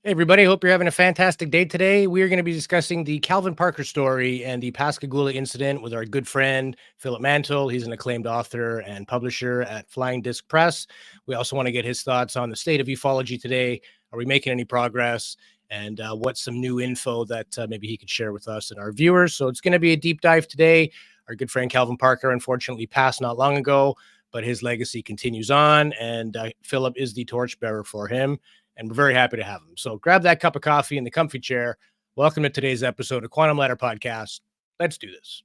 Hey everybody, hope you're having a fantastic day today. We are going to be discussing the Calvin Parker story and the Pascagoula incident with our good friend Philip Mantle. He's an acclaimed author and publisher at Flying Disc Press. We also want to get his thoughts on the state of ufology today. Are we making any progress? And what's some new info that maybe he could share with us and our viewers? So it's going to be a deep dive today. Our good friend Calvin Parker unfortunately passed not long ago, but his legacy continues on, and Philip is the torchbearer for him. And we're very happy to have him. So grab that cup of coffee in the comfy chair. Welcome to today's episode of Quantum Ladder Podcast. Let's do this.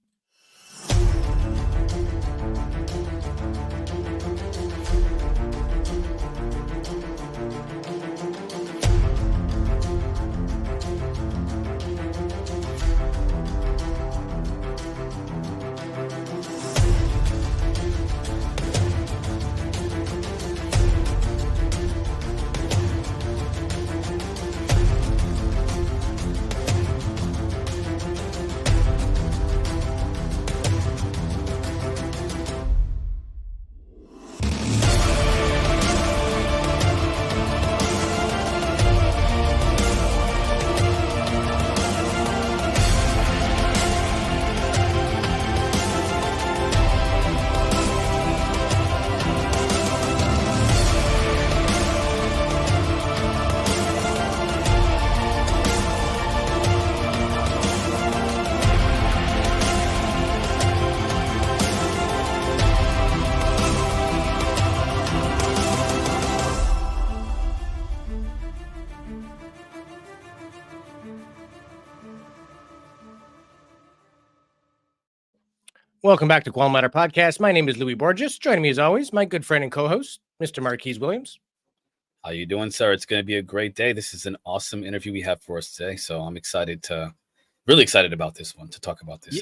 Welcome back to Quantum Ladder Podcast. My name is Louis Borges. Joining me as always, my good friend and co-host, Mr. Marquise Williams. How you doing, sir? It's going to be a great day. This is an awesome interview we have for us today. So I'm really excited about this one, to talk about this.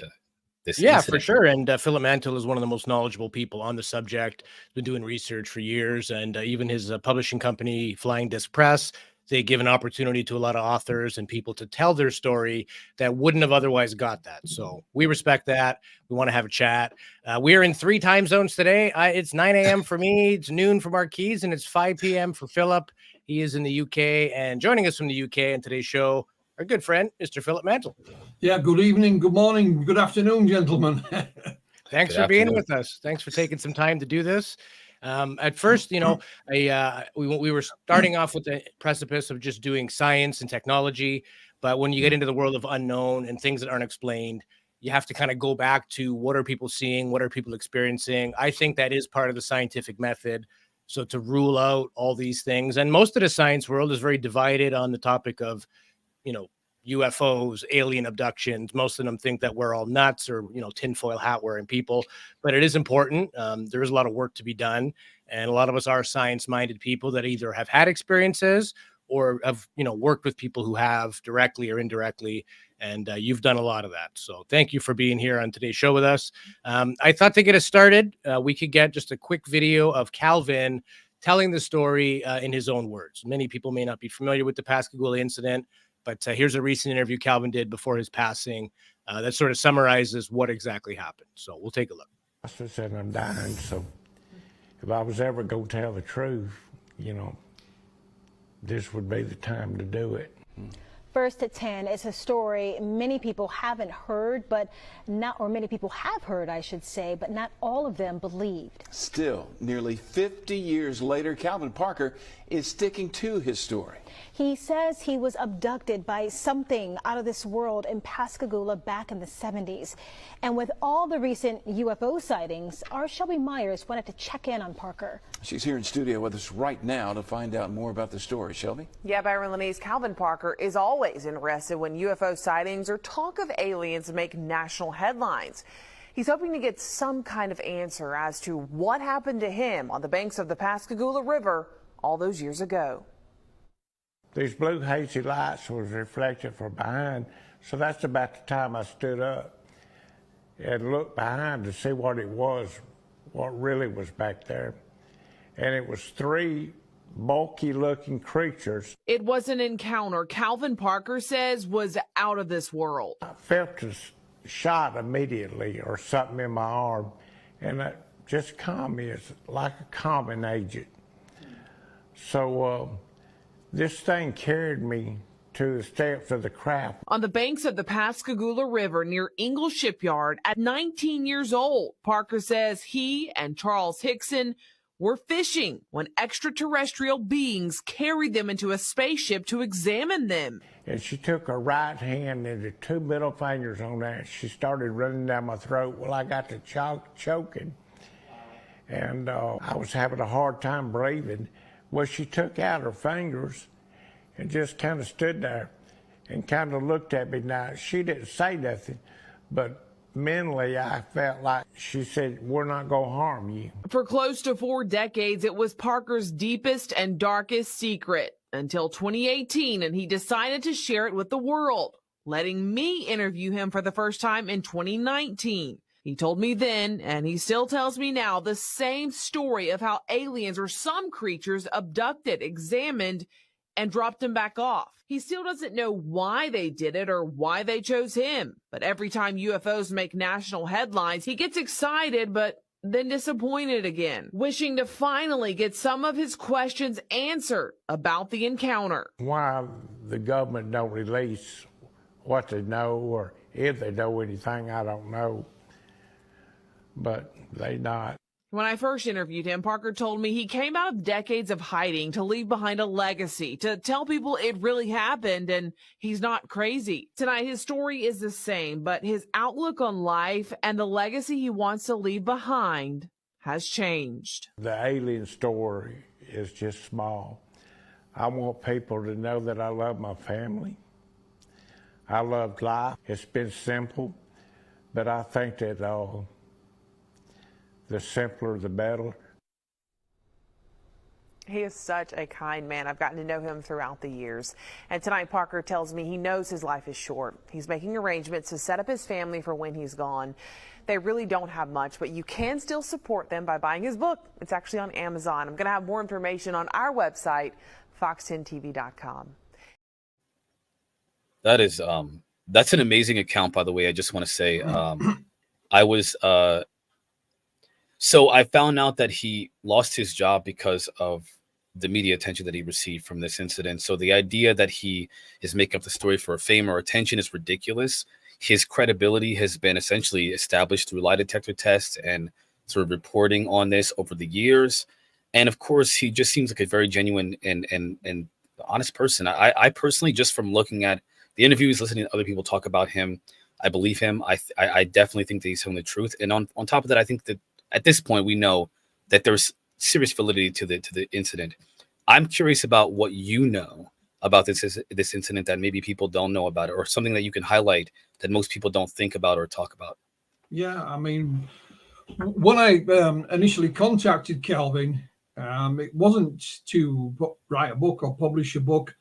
This incident. For sure. And Philip Mantle is one of the most knowledgeable people on the subject. Been doing research for years, and even his publishing company, Flying Disc Press, they give an opportunity to a lot of authors and people to tell their story that wouldn't have otherwise got that. So we respect that. We want to have a chat. We are in 3 time zones today. It's 9 a.m. for me, it's noon for Marquise, and it's 5 p.m. for Philip. He is in the UK, and joining us from the UK in today's show, our good friend, Mr. Philip Mantle. Yeah, good evening, good morning, good afternoon, gentlemen. Thanks for being with us. Thanks for taking some time to do this. At first, we were starting off with the precipice of just doing science and technology. But when you get into the world of unknown and things that aren't explained, you have to kind of go back to what are people seeing? What are people experiencing? I think that is part of the scientific method. So to rule out all these things, and most of the science world is very divided on the topic of, UFOs, alien abductions. Most of them think that we're all nuts or, tinfoil hat wearing people, but it is important. There is a lot of work to be done. And a lot of us are science-minded people that either have had experiences or have, worked with people who have directly or indirectly. And you've done a lot of that. So thank you for being here on today's show with us. I thought to get us started, we could get just a quick video of Calvin telling the story in his own words. Many people may not be familiar with the Pascagoula incident, but here's a recent interview Calvin did before his passing that sort of summarizes what exactly happened. So we'll take a look. I said I'm dying, so if I was ever going to tell the truth, this would be the time to do it. First at 10 is a story many people haven't heard, many people have heard, I should say, but not all of them believed. Still, nearly 50 years later, Calvin Parker is sticking to his story. He says he was abducted by something out of this world in Pascagoula back in the 70s. And with all the recent UFO sightings, our Shelby Myers wanted to check in on Parker. She's here in studio with us right now to find out more about the story. Shelby? Yeah, Byron Lanise, Calvin Parker is always interested when UFO sightings or talk of aliens make national headlines. He's hoping to get some kind of answer as to what happened to him on the banks of the Pascagoula River all those years ago. These blue hazy lights was reflected from behind, so that's about the time I stood up and looked behind to see what it was, what really was back there. And it was 3 bulky-looking creatures. It was an encounter Calvin Parker says was out of this world. I felt a shot immediately or something in my arm, and it just calmed me. It's like a calming agent. So This thing carried me to the steps of the craft. On the banks of the Pascagoula River near Ingalls Shipyard at 19 years old, Parker says he and Charles Hickson were fishing when extraterrestrial beings carried them into a spaceship to examine them. And she took her right hand and the two middle fingers on that. She started running down my throat. Well, I got to choking. And I was having a hard time breathing. Well, she took out her fingers and just kind of stood there and kind of looked at me. Now, she didn't say nothing, but mentally I felt like she said, we're not going to harm you. For close to 4 decades, it was Parker's deepest and darkest secret until 2018, and he decided to share it with the world, letting me interview him for the first time in 2019. He told me then, and he still tells me now, the same story of how aliens or some creatures abducted, examined, and dropped him back off. He still doesn't know why they did it or why they chose him. But every time UFOs make national headlines, he gets excited, but then disappointed again, wishing to finally get some of his questions answered about the encounter. Why the government don't release what they know, or if they know anything, I don't know. But they not. When I first interviewed him, Parker told me he came out of decades of hiding to leave behind a legacy, to tell people it really happened and he's not crazy. Tonight, his story is the same, but his outlook on life and the legacy he wants to leave behind has changed. The alien story is just small. I want people to know that I love my family. I love life. It's been simple, but I think that the simpler, the better. He is such a kind man. I've gotten to know him throughout the years. And tonight, Parker tells me he knows his life is short. He's making arrangements to set up his family for when he's gone. They really don't have much, but you can still support them by buying his book. It's actually on Amazon. I'm going to have more information on our website, fox10tv.com. That is, that's an amazing account, by the way. I just want to say, so I found out that he lost his job because of the media attention that he received from this incident. So the idea that he is making up the story for fame or attention is ridiculous. His credibility has been essentially established through lie detector tests and sort of reporting on this over the years. And of course, he just seems like a very genuine and honest person. I personally, just from looking at the interviews, listening to other people talk about him, I believe him. I definitely think that he's telling the truth. And on top of that, I think that at this point, we know that there's serious validity to the incident. I'm curious about what you know about this incident that maybe people don't know about it, or something that you can highlight that most people don't think about or talk about. Yeah, I mean, when I initially contacted Calvin, it wasn't to write a book or publish a book.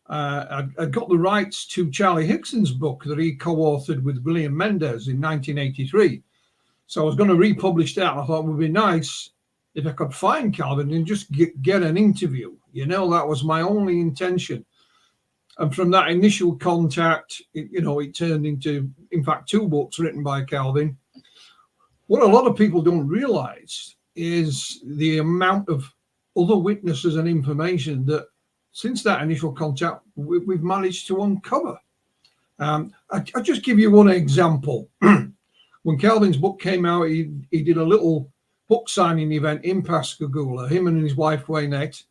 I got the rights to Charlie Hickson's book that he co-authored with William Mendez in 1983. So I was going to republish that. I thought it would be nice if I could find Calvin and just get an interview. You know, that was my only intention. And from that initial contact, it turned into, in fact, 2 books written by Calvin. What a lot of people don't realize is the amount of other witnesses and information that since that initial contact, we've managed to uncover. I'll just give you one example. When Calvin's book came out, he did a little book signing event in Pascagoula, him and his wife, Waynette.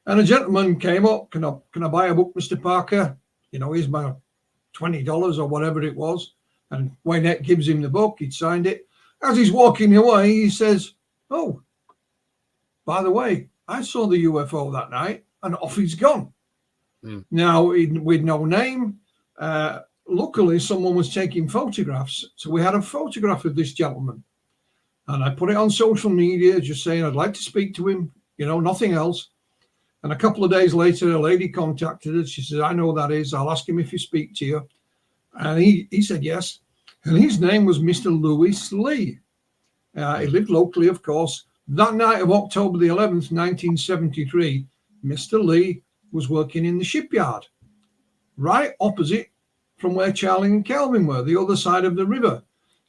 And a gentleman came up, can I buy a book, Mr. Parker? Here's my $20 or whatever it was. And Waynette gives him the book. He'd signed it. As he's walking away, he says, oh, by the way, I saw the UFO that night, and off he's gone. Now, with no name, luckily, someone was taking photographs. So we had a photograph of this gentleman. And I put it on social media, just saying I'd like to speak to him, nothing else. And a couple of days later, a lady contacted us. She said, I know who that is. I'll ask him if he speak to you. And he said yes. And his name was Mr. Louis Lee. He lived locally, of course. That night of October the 11th, 1973, Mr. Lee was working in the shipyard, right opposite from where Charlie and Calvin were, the other side of the river.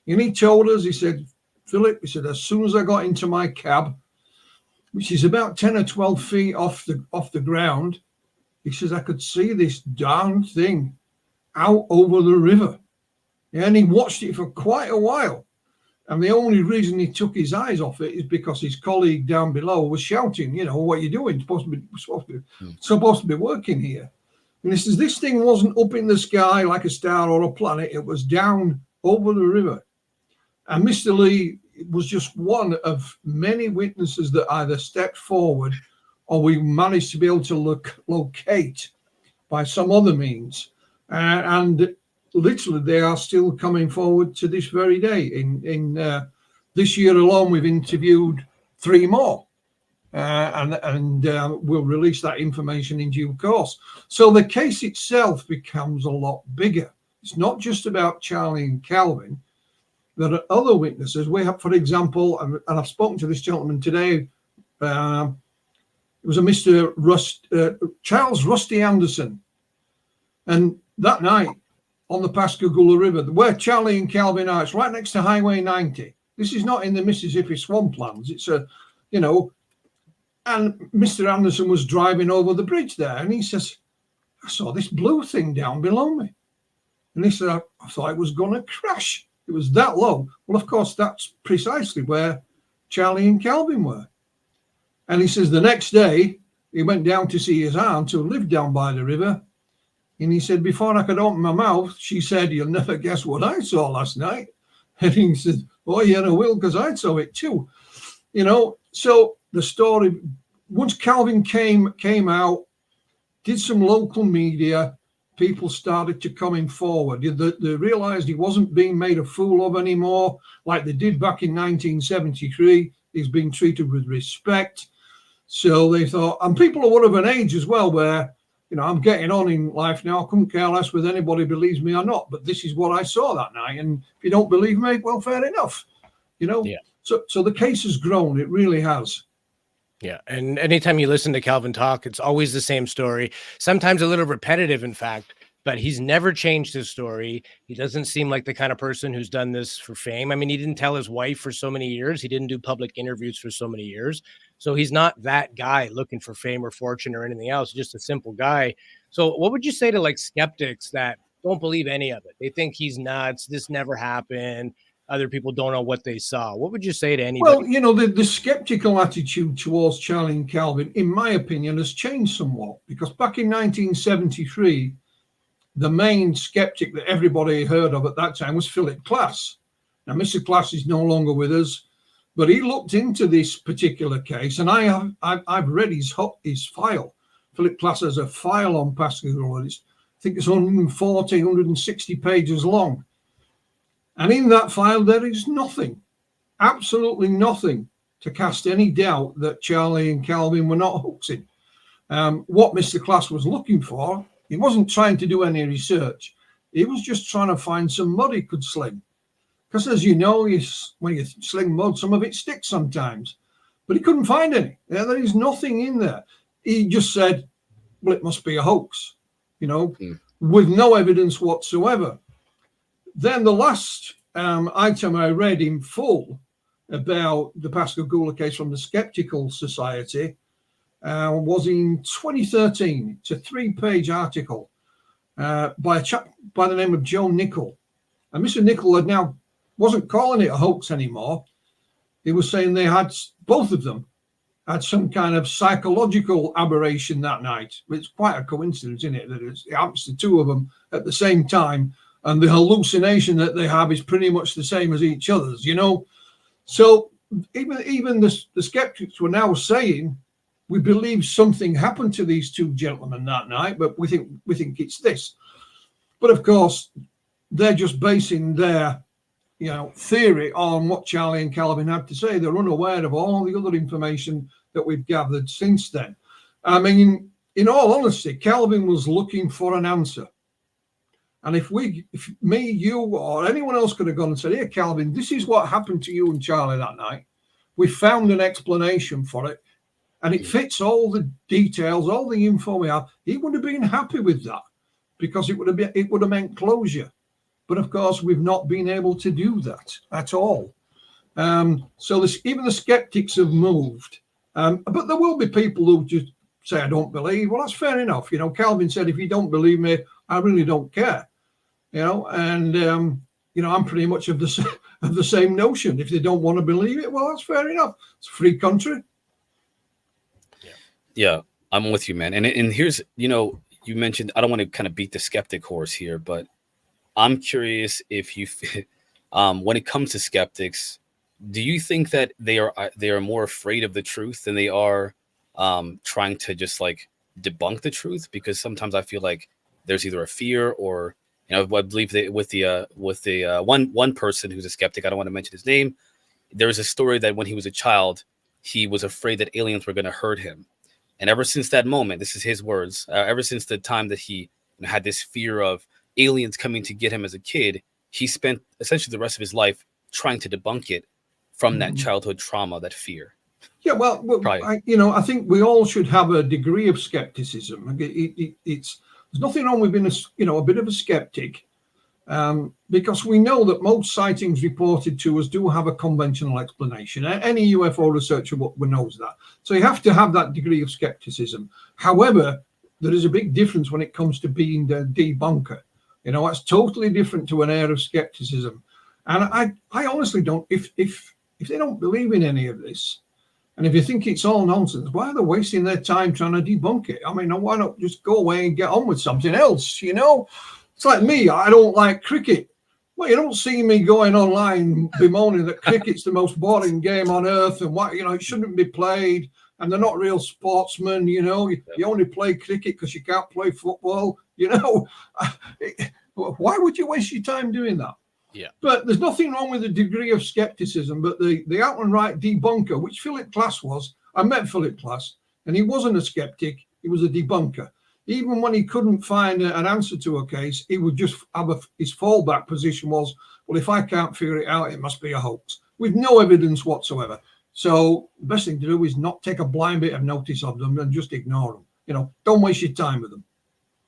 And he told us, he said, Philip, he said, as soon as I got into my cab, which is about 10 or 12 feet off the ground, He says, I could see this darn thing out over the river. Yeah, and he watched it for quite a while. And the only reason he took his eyes off it is because his colleague down below was shouting, you know, what are you doing? Supposed to be working here. And he says, this thing wasn't up in the sky like a star or a planet. It was down over the river. And Mr. Lee was just one of many witnesses that either stepped forward or we managed to be able to locate by some other means. And literally, they are still coming forward to this very day. In this year alone, we've interviewed 3 more. And we'll release that information in due course. So the case itself becomes a lot bigger. It's not just about Charlie and Calvin. There are other witnesses. We have, for example, and I've spoken to this gentleman today. It was a Mr. Charles Rusty Anderson. And that night on the Pascagoula River, where Charlie and Calvin are, it's right next to Highway 90. This is not in the Mississippi swamplands. It's a, you know, and Mr. Anderson was driving over the bridge there, and he says, I saw this blue thing down below me. And he said, I thought it was going to crash. It was that low. Well, of course, that's precisely where Charlie and Calvin were. And he says the next day, he went down to see his aunt who lived down by the river. And he said, before I could open my mouth, she said, you'll never guess what I saw last night. And he said, oh, yeah, I will, because I saw it too. You know, so the story, once Calvin came out, did some local media, people started to coming forward. They realized he wasn't being made a fool of anymore, like they did back in 1973. He's being treated with respect. So they thought, and people are of an age as well where, you know, I'm getting on in life now. I couldn't care less whether anybody believes me or not, but this is what I saw that night. And if you don't believe me, well, fair enough. You know, yeah. So the case has grown. It really has. Yeah. And anytime you listen to Calvin talk, it's always the same story, sometimes a little repetitive, in fact, but he's never changed his story. He doesn't seem like the kind of person who's done this for fame. I mean, he didn't tell his wife for so many years. He didn't do public interviews for so many years. So he's not that guy looking for fame or fortune or anything else, just a simple guy. So what would you say to like skeptics that don't believe any of it? They think he's nuts. This never happened. Other people don't know what they saw. What would you say to anybody? Well, you know, the skeptical attitude towards Charlie and Calvin, in my opinion, has changed somewhat, because back in 1973, the main skeptic that everybody heard of at that time was Philip Klass. Now, Mr. Klass is no longer with us, but he looked into this particular case, and I've read his file. Philip Klass has a file on Pascagoula. I think it's 140, 160 pages long. And in that file, there is nothing, absolutely nothing, to cast any doubt that Charlie and Calvin were not hoaxing. What Mr. Klass was looking for, he wasn't trying to do any research. He was just trying to find some mud he could sling. Because as you know, when you sling mud, some of it sticks sometimes. But he couldn't find any. There is nothing in there. He just said, well, it must be a hoax, you know, with no evidence whatsoever. Then the last item I read in full about the Pascagoula case from the Skeptical Society was in 2013. It's a 3-page article by a chap by the name of Joe Nichol. And Mr. Nichol wasn't calling it a hoax anymore. He was saying both of them had some kind of psychological aberration that night. It's quite a coincidence, isn't it, that it happens to 2 of them at the same time. And the hallucination that they have is pretty much the same as each other's, you know. So even the skeptics were now saying, we believe something happened to these 2 gentlemen that night, but we think it's this. But of course, they're just basing their, you know, theory on what Charlie and Calvin had to say. They're unaware of all the other information that we've gathered since then. I mean, in all honesty, Calvin was looking for an answer. And if me, you, or anyone else could have gone and said, here, Calvin, this is what happened to you and Charlie that night. We found an explanation for it, and it fits all the details, all the info we have. He would have been happy with that, because it would have meant closure. But of course, we've not been able to do that at all. So even the skeptics have moved. But there will be people who just say I don't believe. Well, that's fair enough. You know, Calvin said, if you don't believe me, I really don't care. You know, and you know, I'm pretty much of the same notion. If they don't want to believe it, well, that's fair enough. It's a free country. Yeah, I'm with you, man. And here's, you know, you mentioned, I don't want to kind of beat the skeptic horse here, but I'm curious if you, when it comes to skeptics, do you think that they are more afraid of the truth than they are trying to just like debunk the truth? Because sometimes I feel like there's either a fear or, you know, I believe that with the one person who's a skeptic, I don't want to mention his name. There was a story that when he was a child, he was afraid that aliens were going to hurt him. And ever since that moment, this is his words, ever since the time that he had this fear of aliens coming to get him as a kid, he spent essentially the rest of his life trying to debunk it from that childhood trauma, that fear. Yeah, well, I think we all should have a degree of skepticism. There's nothing wrong with being a bit of a skeptic, because we know that most sightings reported to us do have a conventional explanation. Any UFO researcher knows that. So you have to have that degree of skepticism. However, there is a big difference when it comes to being the debunker. You know, that's totally different to an air of skepticism. And I honestly don't, if they don't believe in any of this, and if you think it's all nonsense, why are they wasting their time trying to debunk it? I mean, why not just go away and get on with something else, you know? It's like me, I don't like cricket. Well, you don't see me going online bemoaning that cricket's the most boring game on earth and what, you know, it shouldn't be played and they're not real sportsmen, you know. You only play cricket because you can't play football, you know. Why would you waste your time doing that? Yeah. But there's nothing wrong with the degree of skepticism, but the out and right debunker, which Philip Glass was, I met Philip Glass, and he wasn't a skeptic, he was a debunker. Even when he couldn't find an answer to a case, he would just have his fallback position was, well, if I can't figure it out, it must be a hoax, with no evidence whatsoever. So the best thing to do is not take a blind bit of notice of them and just ignore them. You know, don't waste your time with them.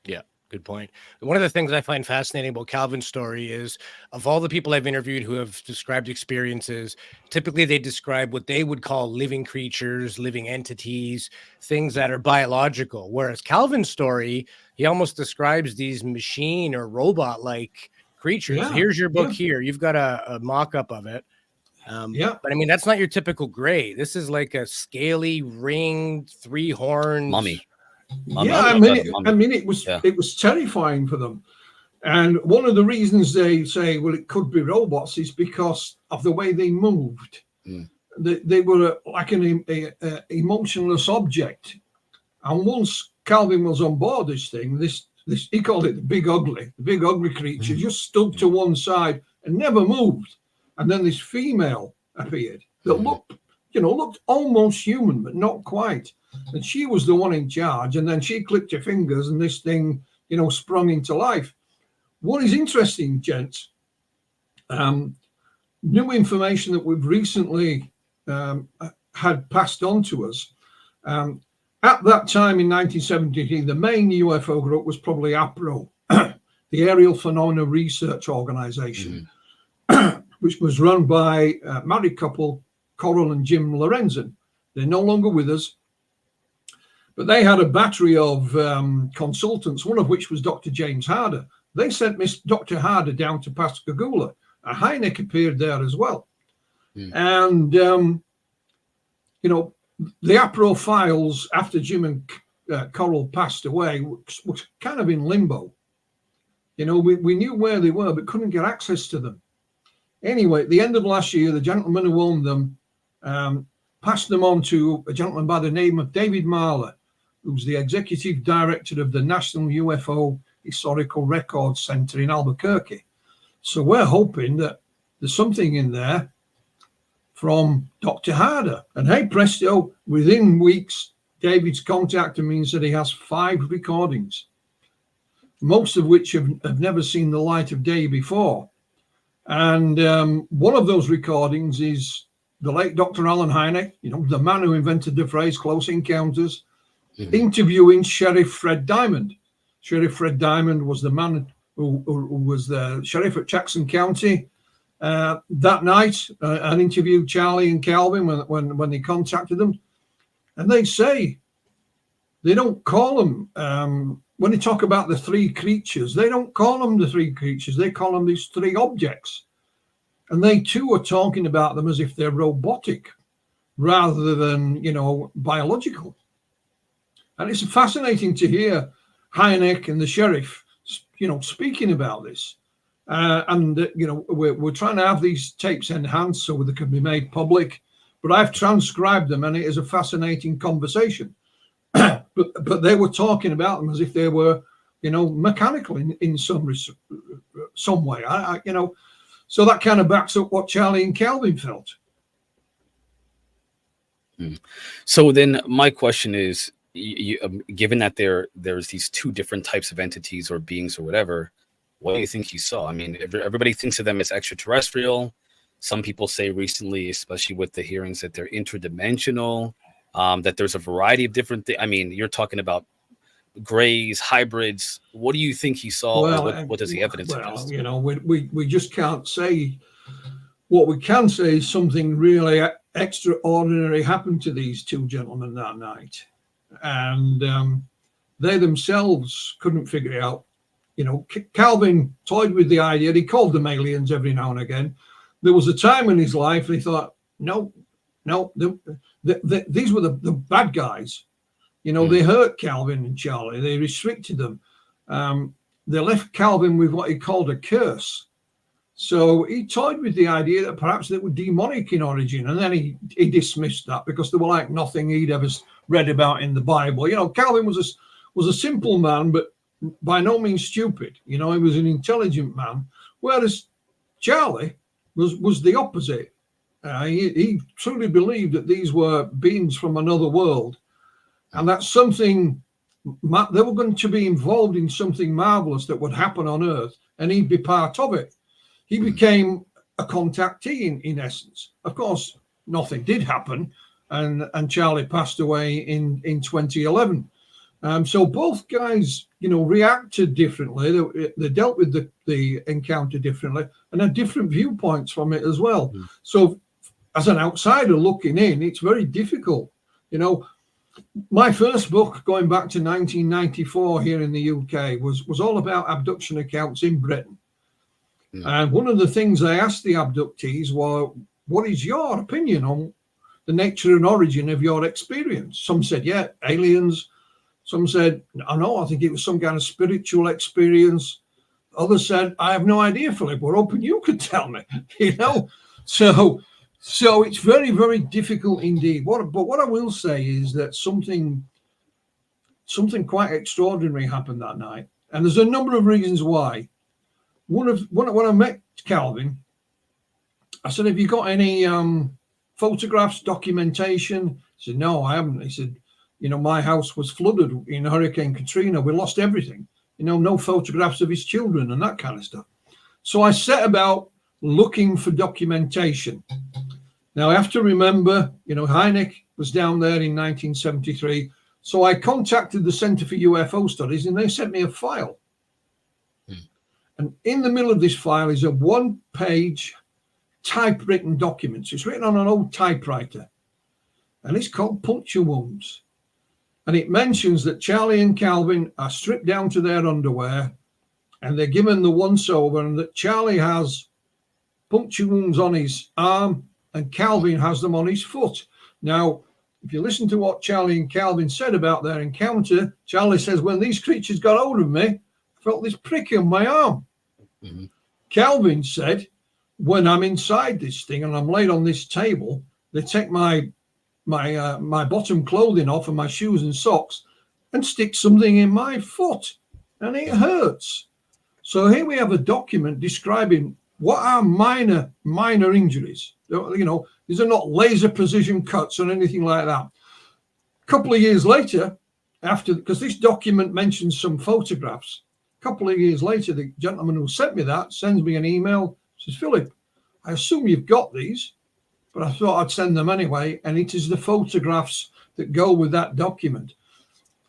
Yeah, good point. One of the things I find fascinating about Calvin's story is, of all the people I've interviewed who have described experiences, typically they describe what they would call living creatures, living entities, things that are biological. Whereas Calvin's story, he almost describes these machine or robot-like creatures. Yeah, here's your book here. You've got a mock-up of it. But I mean, that's not your typical gray. This is like a scaly, ringed, 3 horns Mummy. Yeah, I mean, it was terrifying for them. And one of the reasons they say, well, it could be robots is because of the way they moved. They were like an emotionless object. And once Calvin was on board this thing, this he called it the big ugly creature, just stood to one side and never moved. And then this female appeared that looked almost human, but not quite. And she was the one in charge. And then she clicked her fingers and this thing, you know, sprung into life. What is interesting, gents, new information that we've recently had passed on to us. At that time in 1973, the main UFO group was probably APRO, the Aerial Phenomena Research Organization, which was run by a married couple, Coral and Jim Lorenzen. They're no longer with us, but they had a battery of consultants, one of which was Dr. James Harder. They sent Dr. Harder down to Pascagoula. Hynek appeared there as well. And, you know, the APRO files after Jim and Coral passed away was kind of in limbo. You know, we knew where they were, but couldn't get access to them. Anyway, at the end of last year, the gentleman who owned them passed them on to a gentleman by the name of David Marler, who's the executive director of the National UFO Historical Records Center in Albuquerque. So we're hoping that there's something in there from Dr. Harder. And hey, presto, within weeks, David's contacted me and said he has 5 recordings, most of which have never seen the light of day before. And one of those recordings is the late Dr. Alan Hynek, you know, the man who invented the phrase close encounters, interviewing Sheriff Fred Diamond. Sheriff Fred Diamond was the man who was the sheriff at Jackson County that night, and interviewed Charlie and Calvin when they contacted them. And they say they don't call them, when they talk about the three creatures, they don't call them the three creatures. They call them these three objects. And they too are talking about them as if they're robotic rather than, biological. And it's fascinating to hear Hynek and the sheriff, speaking about this. We're trying to have these tapes enhanced so they can be made public. But I've transcribed them, and it is a fascinating conversation. but they were talking about them as if they were, mechanical in some way. So that kind of backs up what Charlie and Calvin felt. So then my question is, given that there's these two different types of entities or beings or whatever, what do you think you saw? I mean, everybody thinks of them as extraterrestrial. Some people say recently, especially with the hearings, that they're interdimensional, that there's a variety of different things. I mean, you're talking about grays, hybrids. What do you think he saw? Well, what does the evidence suggest? We just can't say. What we can say is something really extraordinary happened to these two gentlemen that night. And they themselves couldn't figure it out. Calvin toyed with the idea. He called them aliens every now and again. There was a time in his life he thought, no, these were the bad guys. They hurt Calvin and Charlie. They restricted them. They left Calvin with what he called a curse. So he toyed with the idea that perhaps they were demonic in origin. And then he dismissed that because they were like nothing he'd ever read about in the Bible. Calvin was a simple man, but by no means stupid. He was an intelligent man, whereas Charlie was the opposite. He truly believed that these were beings from another world, and that's something they were going to be involved in, something marvelous that would happen on Earth, and he'd be part of it. He became a contactee in essence. Of course, nothing did happen, and Charlie passed away in 2011. So both guys, reacted differently. They dealt with the encounter differently and had different viewpoints from it as well. So as an outsider looking in, it's very difficult. My first book, going back to 1994 here in the UK, was all about abduction accounts in Britain. And one of the things I asked the abductees were, what is your opinion on the nature and origin of your experience? Some said, yeah, aliens. Some said, no, I think it was some kind of spiritual experience. Others said, I have no idea, Philip. We're hoping you could tell me, So it's very, very difficult indeed. But what I will say is that something quite extraordinary happened that night. And there's a number of reasons why. When I met Calvin, I said, have you got any photographs, documentation? He said, no, I haven't. He said, my house was flooded in Hurricane Katrina. We lost everything. No photographs of his children and that kind of stuff. So I set about looking for documentation. Now, I have to remember, Hynek was down there in 1973. So I contacted the Center for UFO Studies, and they sent me a file. And in the middle of this file is a one-page typewritten document. So it's written on an old typewriter, and it's called Puncture Wounds. And it mentions that Charlie and Calvin are stripped down to their underwear, and they're given the once-over, and that Charlie has puncture wounds on his arm, and Calvin has them on his foot. Now, if you listen to what Charlie and Calvin said about their encounter, Charlie says, when these creatures got hold of me, I felt this prick on my arm. Calvin said, when I'm inside this thing and I'm laid on this table, they take my bottom clothing off and my shoes and socks and stick something in my foot, and it hurts. So here we have a document describing what are minor injuries. These are not laser precision cuts or anything like that. A couple of years later, because this document mentions some photographs, a couple of years later, the gentleman who sent me that sends me an email, says, Philip, I assume you've got these, but I thought I'd send them anyway. And it is the photographs that go with that document.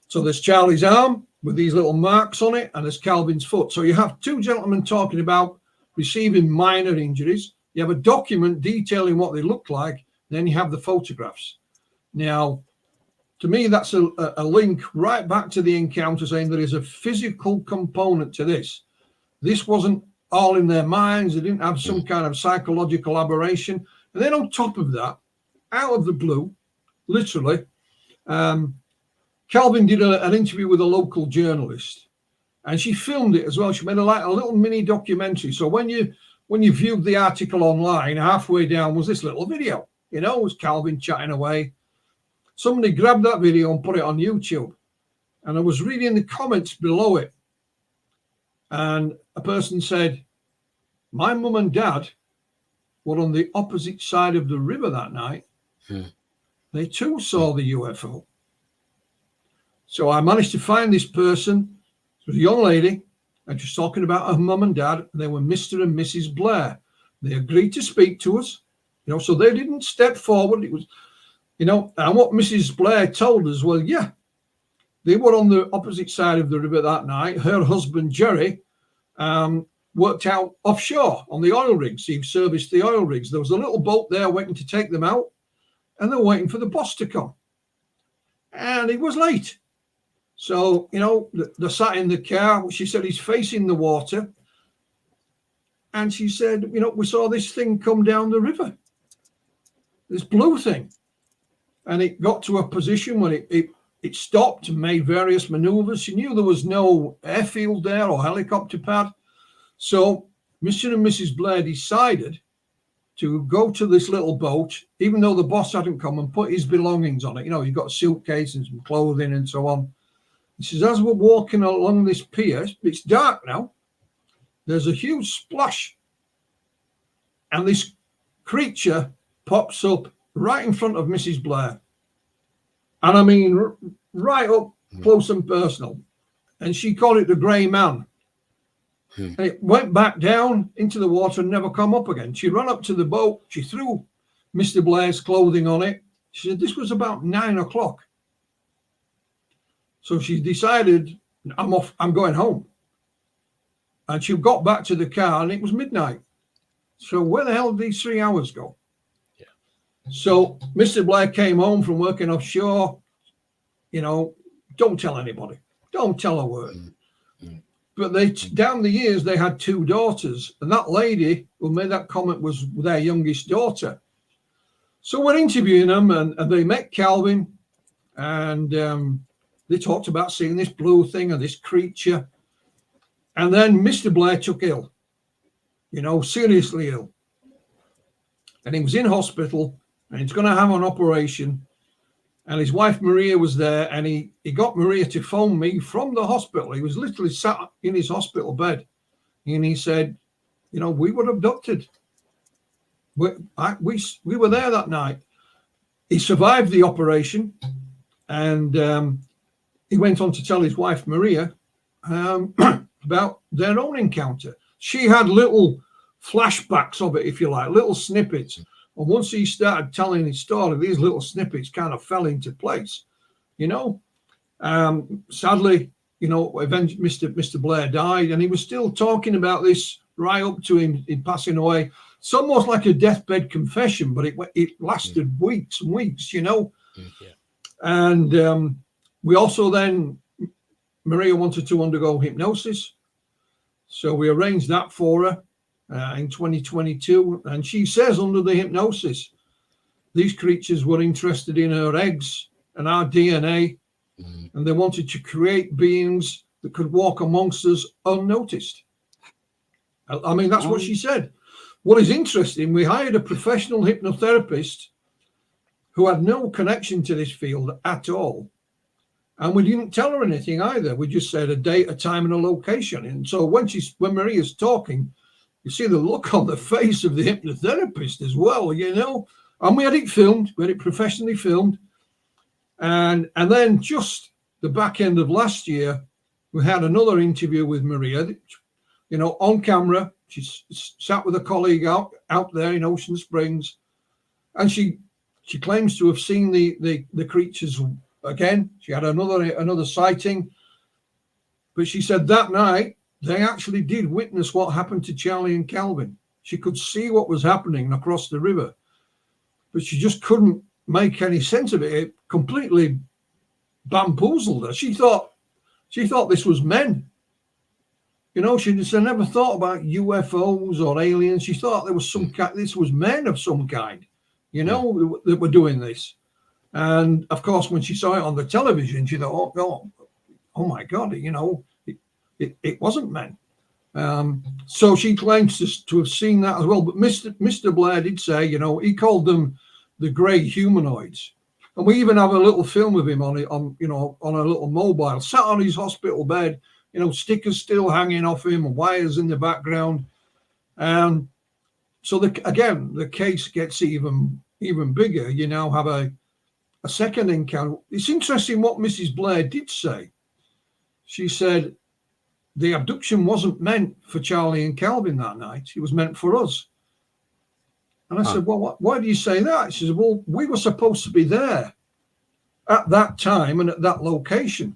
So there's Charlie's arm with these little marks on it, and there's Calvin's foot. So you have two gentlemen talking about receiving minor injuries. You have a document detailing what they look like. Then you have the photographs. Now, to me, that's a link right back to the encounter, saying there is a physical component to this. This wasn't all in their minds. They didn't have some kind of psychological aberration. And then on top of that, out of the blue, literally, Calvin did an interview with a local journalist, and she filmed it as well. She made a little mini documentary. So when you viewed the article online, halfway down was this little video. You know, it was Calvin chatting away. Somebody grabbed that video and put it on YouTube. And I was reading the comments below it. And a person said, my mum and dad were on the opposite side of the river that night. They too saw the UFO. So I managed to find this person. It was a young lady, and she's talking about her mum and dad. And they were Mr. and Mrs. Blair. They agreed to speak to us. You know, so they didn't step forward. It was, you know, and what Mrs. Blair told us, well, yeah, they were on the opposite side of the river that night. Her husband, Jerry, worked out offshore on the oil rigs. He serviced the oil rigs. There was a little boat there waiting to take them out, and they were waiting for the boss to come. And it was late. So, you know, they sat in the car. She said he's facing the water. And she said, you know, we saw this thing come down the river, this blue thing. And it got to a position when it stopped and made various maneuvers. She knew there was no airfield there or helicopter pad. So Mr. and Mrs. Blair decided to go to this little boat, even though the boss hadn't come, and put his belongings on it. You know, you've got a suitcase and some clothing and so on. He says, as we're walking along this pier, it's dark now, there's a huge splash. And this creature pops up right in front of Mrs. Blair. And I mean, right up close and personal. And she called it the grey man. And it went back down into the water and never come up again. She ran up to the boat. She threw Mr. Blair's clothing on it. She said, this was about 9 o'clock. So she decided, I'm going home. And she got back to the car and it was midnight. So where the hell did these 3 hours go? Yeah. So Mr. Blair came home from working offshore. You know, don't tell anybody. Don't tell a word. But they, down the years, they had 2 daughters. And that lady who made that comment was their youngest daughter. So we're interviewing them and they met Calvin. And they talked about seeing this blue thing and this creature. And then Mr. Blair took ill, you know, seriously ill. And he was in hospital and he's going to have an operation. And his wife, Maria, was there. And he got Maria to phone me from the hospital. He was literally sat in his hospital bed. And he said, you know, we were abducted. We were there that night. He survived the operation. And he went on to tell his wife, Maria, about their own encounter. She had little flashbacks of it, if you like, little snippets. And once he started telling his story, these little snippets kind of fell into place, you know. Sadly, you know, eventually Mr. Blair died, and he was still talking about this right up to him passing away. It's almost like a deathbed confession, but it lasted weeks and weeks, you know. Yeah. And we also then, Maria wanted to undergo hypnosis. So we arranged that for her in 2022. And she says under the hypnosis, these creatures were interested in her eggs and our DNA. And they wanted to create beings that could walk amongst us unnoticed. I mean, that's what she said. What is interesting, we hired a professional hypnotherapist who had no connection to this field at all. And we didn't tell her anything either. We just said a date, a time, and a location. And so when Maria's talking, you see the look on the face of the hypnotherapist as well, you know. And we had it filmed. We had it professionally filmed. And then just the back end of last year, we had another interview with Maria, you know, on camera. She sat with a colleague out there in Ocean Springs. And she claims to have seen the creatures again. She had another sighting. But she said that night, they actually did witness what happened to Charlie and Calvin. She could see what was happening across the river. But she just couldn't make any sense of it. It completely bamboozled her. She thought this was men. You know, she just never thought about UFOs or aliens. She thought there was some kind, this was men of some kind, you know, that were doing this. And of course, when she saw it on the television, she thought, oh my God, you know, it wasn't men. So she claims to have seen that as well. But Mr. Blair did say, you know, he called them the grey humanoids. And we even have a little film of him on a little mobile, sat on his hospital bed, you know, stickers still hanging off him and wires in the background. So the case gets even bigger. You now have a second encounter. It's interesting what Mrs. Blair did say. She said the abduction wasn't meant for Charlie and Calvin that night. It was meant for us. And I said, well, why do you say that? She said, well, we were supposed to be there at that time and at that location.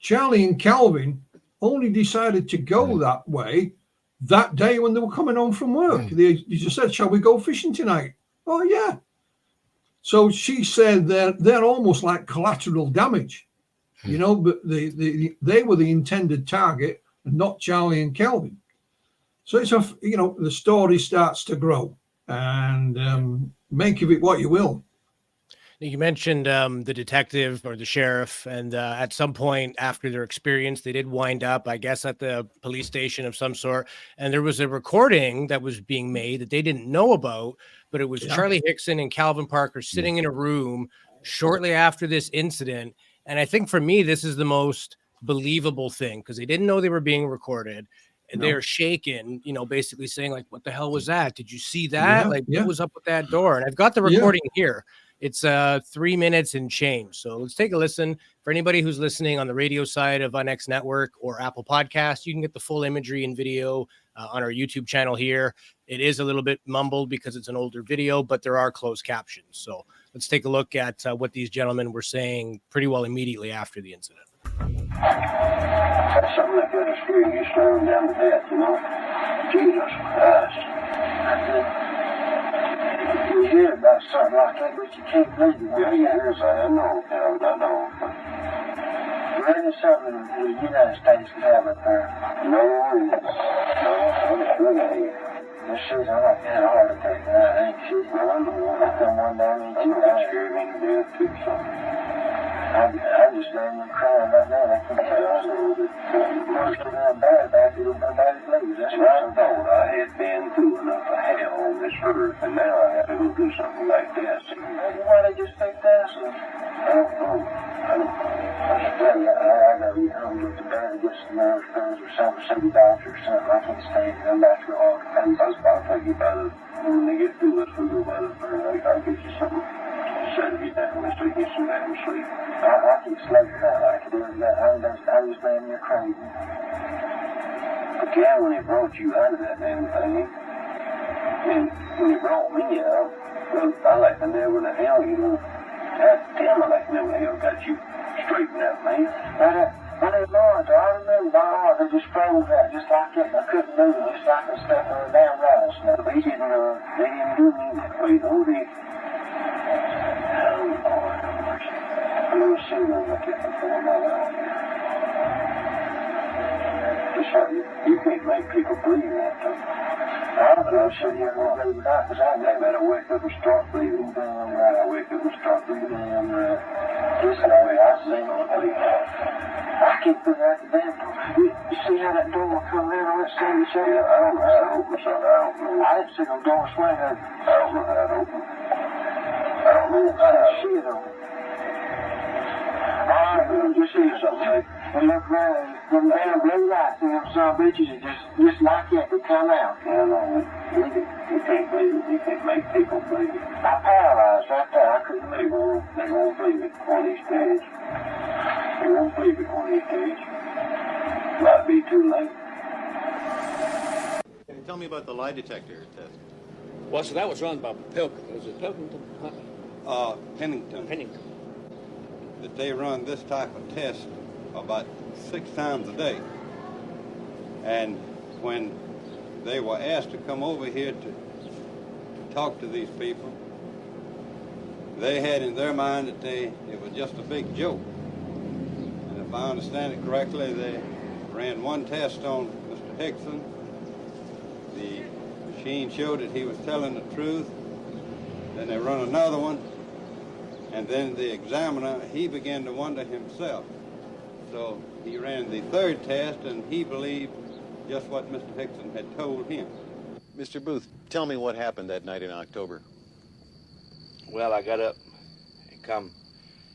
Charlie and Calvin only decided to go that way that day when they were coming home from work. They just said, shall we go fishing tonight? Oh, yeah. So she said they're almost like collateral damage, you know, but they were the intended target and not Charlie and Calvin. So it's the story starts to grow, and make of it what you will. You mentioned the detective or the sheriff, and at some point after their experience, they did wind up, I guess, at the police station of some sort. And there was a recording that was being made that they didn't know about, but it was Charlie Hickson and Calvin Parker sitting in a room shortly after this incident. And I think for me, this is the most believable thing, because they didn't know they were being recorded. And they were shaken, you know, basically saying, like, what the hell was that? Did you see that? What was up with that door? And I've got the recording here. It's 3 minutes and change. So let's take a listen. For anybody who's listening on the radio side of UNX Network or Apple Podcast, you can get the full imagery and video on our YouTube channel here. It is a little bit mumbled because it's an older video, but there are closed captions. So let's take a look at what these gentlemen were saying pretty well immediately after the incident. That's something like that is scary. You slow them down to death, you know? Jesus Christ. You hear about something like that, but you can't believe it. Yeah, you hear something. I know. There ain't something the United States can have up there. No, I'm shit, I'm like had a heart attack and I ain't shit. I come one down and I'm scared me to death too, so. I'm just laying there crying right now. I can't tell you. Most of them bad about it, nobody believes. That's what I'm told. I had been through enough of hell on this earth, and now I have to go do something like this. Maybe why they just think that? I don't know. I just tell you, I gotta be home with the bed and get some nerve pills or something, see the doctor or something. I can't stand it. I'm about to go all the time. I'll take you by the, when they get through this, we'll go by the phone. I'll get you something. Set you down with so you get some damn sleep. I keep sleeping now. I can do that. I'm just laying there crazy. But yeah, when they brought you out of that damn thing, and when they brought me out, well, I like to know where the hell you know. God damn, I like to know where the hell got you straightened out, man. When they launched, I remember my heart, they just froze out just like that. I couldn't move it, just like I stepped on a damn rattlesnake. They didn't do me that way, though. I've never seen one like that before in my life. Just how you can't make people believe that, though. I don't know, so you won't believe it out, because I better wake up and start breathing. Damn right, I wake up and start breathing. Damn right. Just the way I sing on the way. I can't figure out the damn door. You see how that door will come in on that side of each other? I don't know how to open something. I don't know. I didn't see no door swing. I don't know how to open. I don't know how to see it on. All right, well, you see something. And look around, them damn blue lights and them some bitches are just like that, they come out. Yeah, no, you can't believe it. You can't make people believe it. I paralyzed right there. I couldn't believe it. They won't believe it on these days. They won't believe it on these days. Might be too late. Can you tell me about the lie detector test? Well, so that was run by Pilkington. Was it Pilkington? Pennington. That they run this type of test about 6 times a day. And when they were asked to come over here to talk to these people, they had in their mind that it was just a big joke. I understand it correctly, they ran one test on Mr. Hickson. The machine showed that he was telling the truth. Then they run another one, and then the examiner, he began to wonder himself. So he ran the third test, and he believed just what Mr. Hickson had told him. Mr. Booth, tell me what happened that night in October. Well, I got up and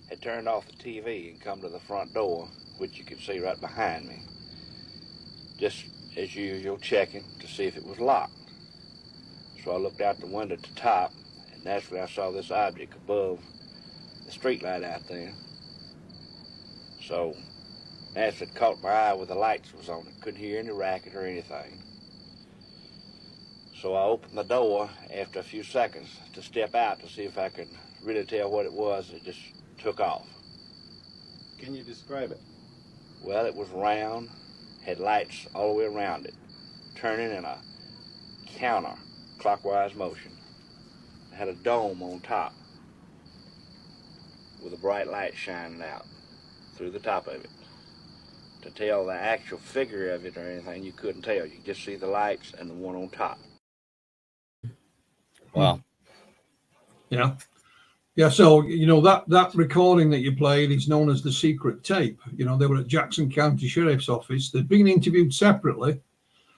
had turned off the TV and come to the front door, which you could see right behind me. Just as usual, checking to see if it was locked. So I looked out the window at the top, and naturally I saw this object above the street light out there. So naturally it caught my eye with the lights was on. I couldn't hear any racket or anything. So I opened the door after a few seconds to step out to see if I could really tell what it was. It just took off. Can you describe it? Well, it was round, had lights all the way around it, turning in a counter-clockwise motion. It had a dome on top with a bright light shining out through the top of it. To tell the actual figure of it or anything, you couldn't tell. You could just see the lights and the one on top. Wow. Yeah. Yeah. So, that recording that you played is known as the secret tape. They were at Jackson County Sheriff's Office. They'd been interviewed separately.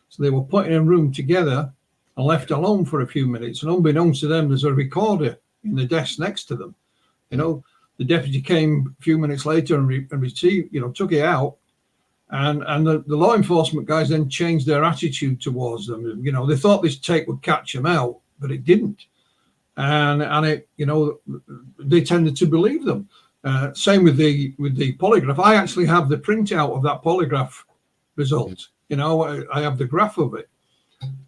So they were put in a room together and left alone for a few minutes. And unbeknownst to them, there's a recorder in the desk next to them. The deputy came a few minutes later and received, took it out. And the law enforcement guys then changed their attitude towards them. They thought this tape would catch them out, but it didn't. And it, they tended to believe them. Same with the polygraph. I actually have the printout of that polygraph result. I have the graph of it.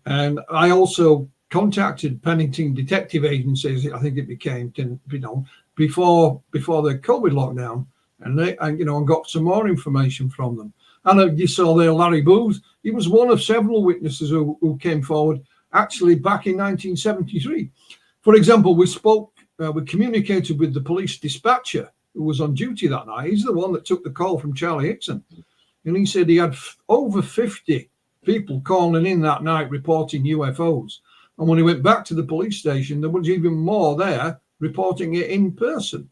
And I also contacted Pennington Detective Agencies, I think it became, before the COVID lockdown, and got some more information from them. And you saw there Larry Booth. He was one of several witnesses who came forward actually back in 1973. For example, we communicated with the police dispatcher who was on duty that night. He's the one that took the call from Charlie Hickson. And he said he had over 50 people calling in that night reporting UFOs. And when he went back to the police station, there was even more there reporting it in person.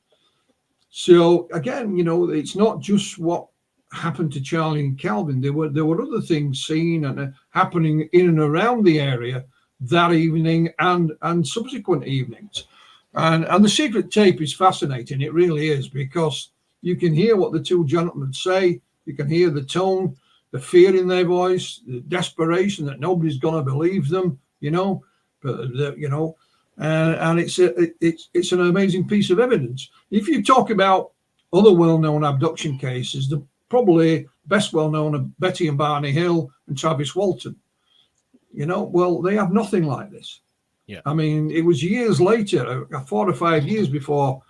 So again, it's not just what happened to Charlie and Calvin. There were other things seen and happening in and around the area that evening and subsequent evenings. And the secret tape is fascinating. It really is, because you can hear what the two gentlemen say. You can hear the tone, the fear in their voice, the desperation that nobody's going to believe them, and it's an amazing piece of evidence. If you talk about other well-known abduction cases, the probably best well-known are Betty and Barney Hill and Travis Walton. Well, they have nothing like this. Yeah. I mean, it was years later, 4 or 5 years before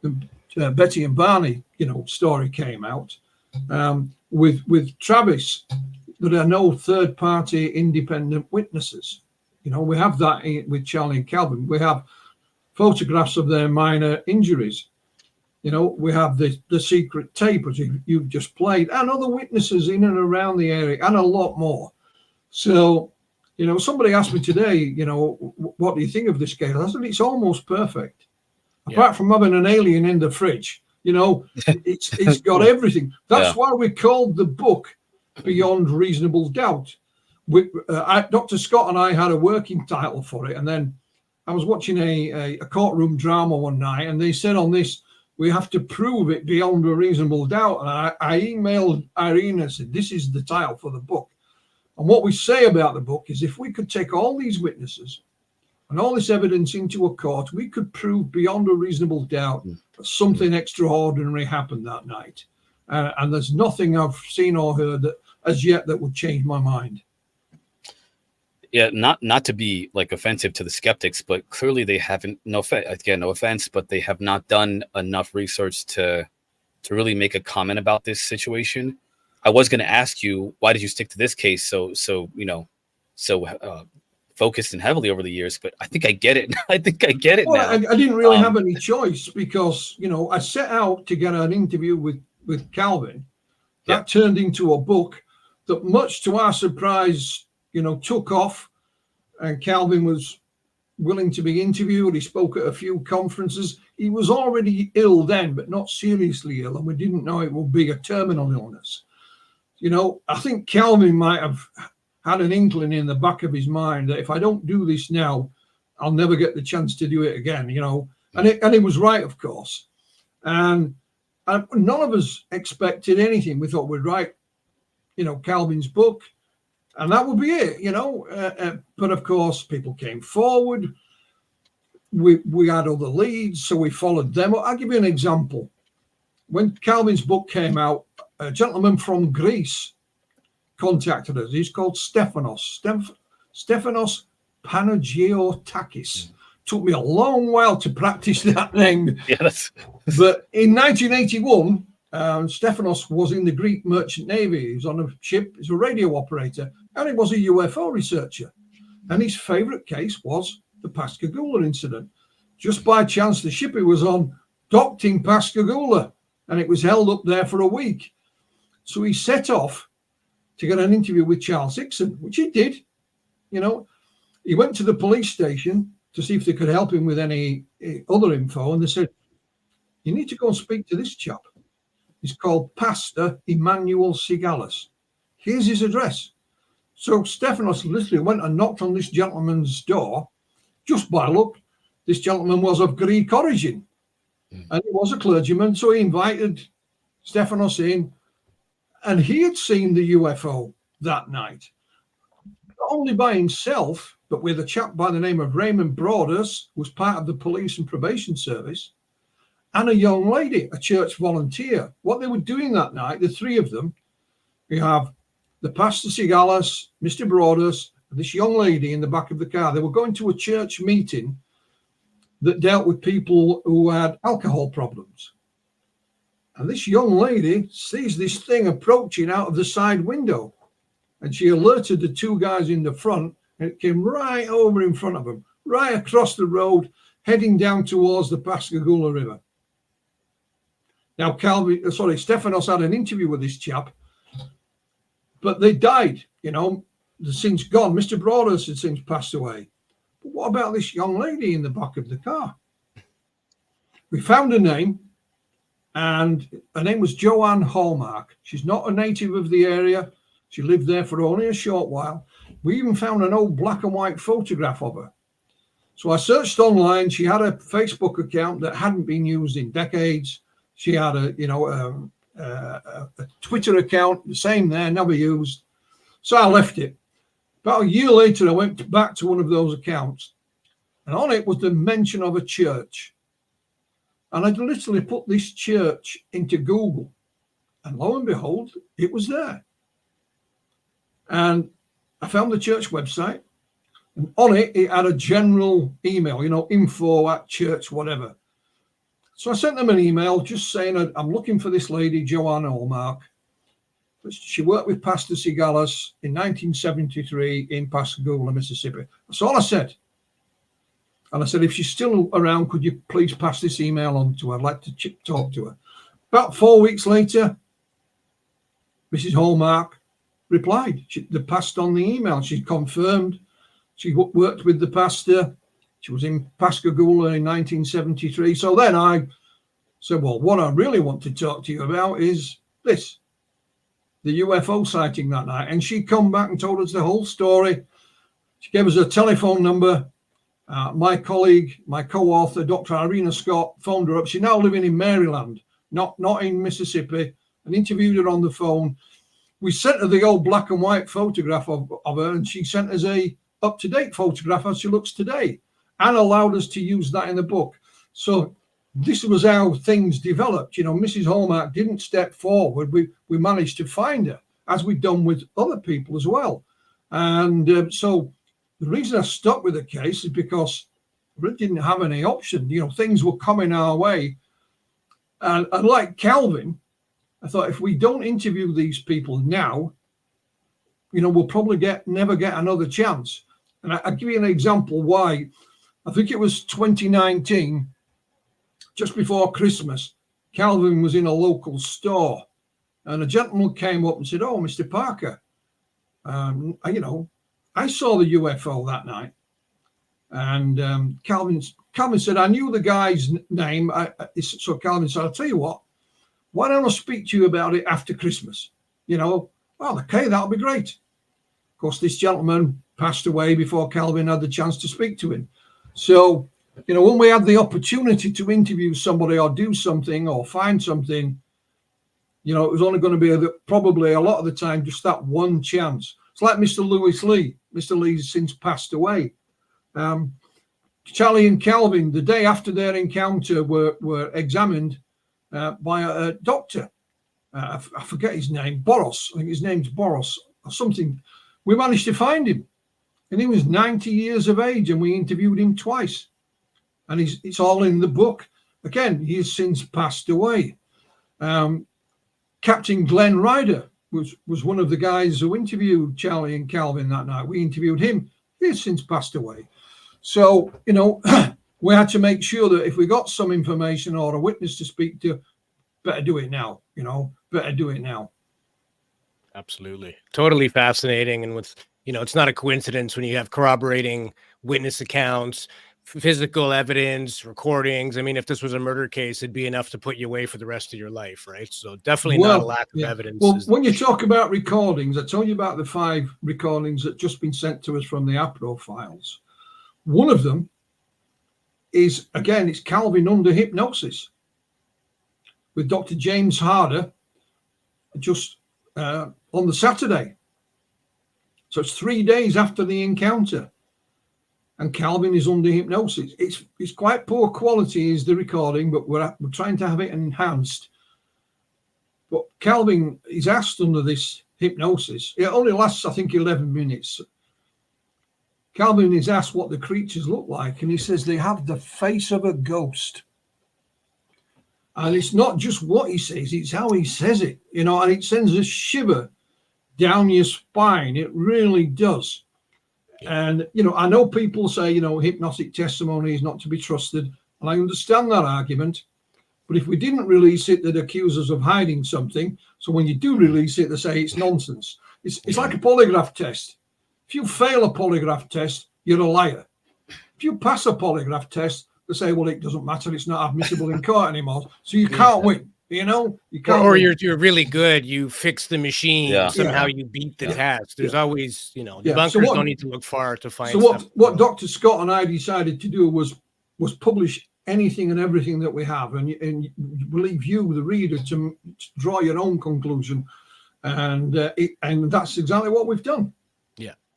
the Betty and Barney, story came out. With Travis, there are no third-party independent witnesses. We have that with Charlie and Calvin. We have photographs of their minor injuries. We have the secret tape, as you've just played, and other witnesses in and around the area, and a lot more. So, somebody asked me today, what do you think of this case? I said, it's almost perfect. Apart from having an alien in the fridge, it's got everything. That's why we called the book Beyond Reasonable Doubt. Dr. Scott and I had a working title for it. And then I was watching a courtroom drama one night, and they said on this, we have to prove it beyond a reasonable doubt. And I emailed Irene and said, this is the title for the book. And what we say about the book is, if we could take all these witnesses and all this evidence into a court, we could prove beyond a reasonable doubt that something extraordinary happened that night. And there's nothing I've seen or heard that as yet that would change my mind. Yeah, not to be like offensive to the skeptics, but clearly they haven't, no offense, but they have not done enough research to really make a comment about this situation. I was going to ask you, why did you stick to this case so focused and heavily over the years? But I think I get it. I think I get it now. I didn't really have any choice, because I set out to get an interview with with Calvin, that turned into a book that, much to our surprise, took off, and Calvin was willing to be interviewed. He spoke at a few conferences. He was already ill then, but not seriously ill, and we didn't know it would be a terminal illness. I think Calvin might have had an inkling in the back of his mind that if I don't do this now, I'll never get the chance to do it again, and he was right, of course. And none of us expected anything. We thought we'd write, Calvin's book, and that would be it, but of course, people came forward. We had other leads, so we followed them. I'll give you an example. When Calvin's book came out, a gentleman from Greece contacted us. He's called Stephanos Panagiotakis. Took me a long while to practice that name. Yes. But in 1981, Stephanos was in the Greek Merchant Navy. He was on a ship. He's a radio operator, and he was a UFO researcher. And his favorite case was the Pascagoula incident. Just by chance, the ship he was on docked in Pascagoula, and it was held up there for a week. So he set off to get an interview with Charles Hickson, which he did. He went to the police station to see if they could help him with any other info, and they said, you need to go and speak to this chap. He's called Pastor Emmanuel Sigalis. Here's his address. So Stephanos literally went and knocked on this gentleman's door. Just by luck, this gentleman was of Greek origin, and he was a clergyman, so he invited Stephanos in, and he had seen the UFO that night, not only by himself, but with a chap by the name of Raymond Broadus, who was part of the police and probation service, and a young lady, a church volunteer. What they were doing that night, the three of them, we have the Pastor Sigalis, Mr. Broadus, and this young lady in the back of the car. They were going to a church meeting that dealt with people who had alcohol problems. And this young lady sees this thing approaching out of the side window, and she alerted the two guys in the front, and it came right over in front of them, right across the road, heading down towards the Pascagoula River. Now, Stephanos had an interview with this chap, but they died. They've since gone. Mr. Broadus had since passed away. But what about this young lady in the back of the car? We found her name, and her name was Joanne Hallmark. She's not a native of the area. She lived there for only a short while. We even found an old black and white photograph of her. So I searched online. She had a Facebook account that hadn't been used in decades. She had a Twitter account, the same there, never used. So I left it. About a year later, I went back to one of those accounts, and on it was the mention of a church. And I'd literally put this church into Google, and lo and behold, it was there. And I found the church website, and on it, it had a general email, info@church, whatever. So I sent them an email just saying, I'm looking for this lady, Joanne Hallmark. She worked with Pastor Sigalis in 1973 in Pascagoula, Mississippi. That's all I said. And I said, if she's still around, could you please pass this email on to her? I'd like to talk to her. About 4 weeks later, Mrs. Hallmark replied. They passed on the email. She confirmed she worked with the pastor. She was in Pascagoula in 1973. So then I said, well, what I really want to talk to you about is this, the UFO sighting that night. And she come back and told us the whole story. She gave us a telephone number. My colleague, my co-author, Dr. Irina Scott, phoned her up. She's now living in Maryland, not in Mississippi, and interviewed her on the phone. We sent her the old black and white photograph of her, and she sent us a up-to-date photograph as she looks today, and allowed us to use that in the book. So this was how things developed. Mrs. Hallmark didn't step forward. We managed to find her, as we've done with other people as well. And so the reason I stuck with the case is because we didn't have any option. Things were coming our way. And like Calvin, I thought if we don't interview these people now, we'll probably never get another chance. And I'll give you an example why. I think it was 2019, just before Christmas, Calvin was in a local store, and a gentleman came up and said, "Oh, Mr. Parker, I saw the UFO that night." And Calvin said, "I knew the guy's name." So Calvin said, "I'll tell you what, why don't I speak to you about it after Christmas?" Well, okay, that'll be great. Of course, this gentleman passed away before Calvin had the chance to speak to him. So, when we had the opportunity to interview somebody or do something or find something, it was only going to be probably a lot of the time just that one chance. It's like Mr. Lewis Lee. Mr. Lee's since passed away. Charlie and Calvin, the day after their encounter, were examined by a doctor. I forget his name, Boros. I think his name's Boros or something. We managed to find him, and he was 90 years of age, and we interviewed him twice. And it's all in the book. Again, he has since passed away. Captain Glenn Ryder was one of the guys who interviewed Charlie and Calvin that night. We interviewed him. He has since passed away. So, we had to make sure that if we got some information or a witness to speak to, better do it now, better do it now. Absolutely. Totally fascinating. And with, it's not a coincidence when you have corroborating witness accounts, physical evidence, recordings. I mean, if this was a murder case, it'd be enough to put you away for the rest of your life, right? So definitely not a lack of evidence. Well, when you talk about recordings, I told you about the 5 recordings that just been sent to us from the APRO files. One of them is, again, it's Calvin under hypnosis with Dr. James Harder just on the Saturday. So it's 3 days after the encounter. And Calvin is under hypnosis. It's quite poor quality is the recording, but we're trying to have it enhanced. But Calvin is asked under this hypnosis. It only lasts, I think, 11 minutes. Calvin is asked what the creatures look like, and he says they have the face of a ghost. And it's not just what he says, it's how he says it, and it sends a shiver down your spine. It really does. And, I know people say, hypnotic testimony is not to be trusted. And I understand that argument. But if we didn't release it, they'd accuse us of hiding something. So when you do release it, they say it's nonsense. It's like a polygraph test. If you fail a polygraph test, you're a liar. If you pass a polygraph test, they say, well, it doesn't matter. It's not admissible in court anymore. So you can't win. You can't. Or you're really good. You fix the machine. Somehow you beat the test. There's always, debunkers don't need to look far to find. So what Dr. Scott and I decided to do was publish anything and everything that we have, and leave you, the reader, to draw your own conclusion. And that's exactly what we've done.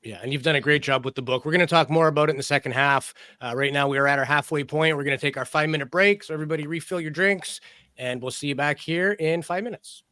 Yeah, and you've done a great job with the book. We're going to talk more about it in the second half. Right now, we are at our halfway point. We're going to take our 5-minute break. So everybody refill your drinks, and we'll see you back here in 5 minutes.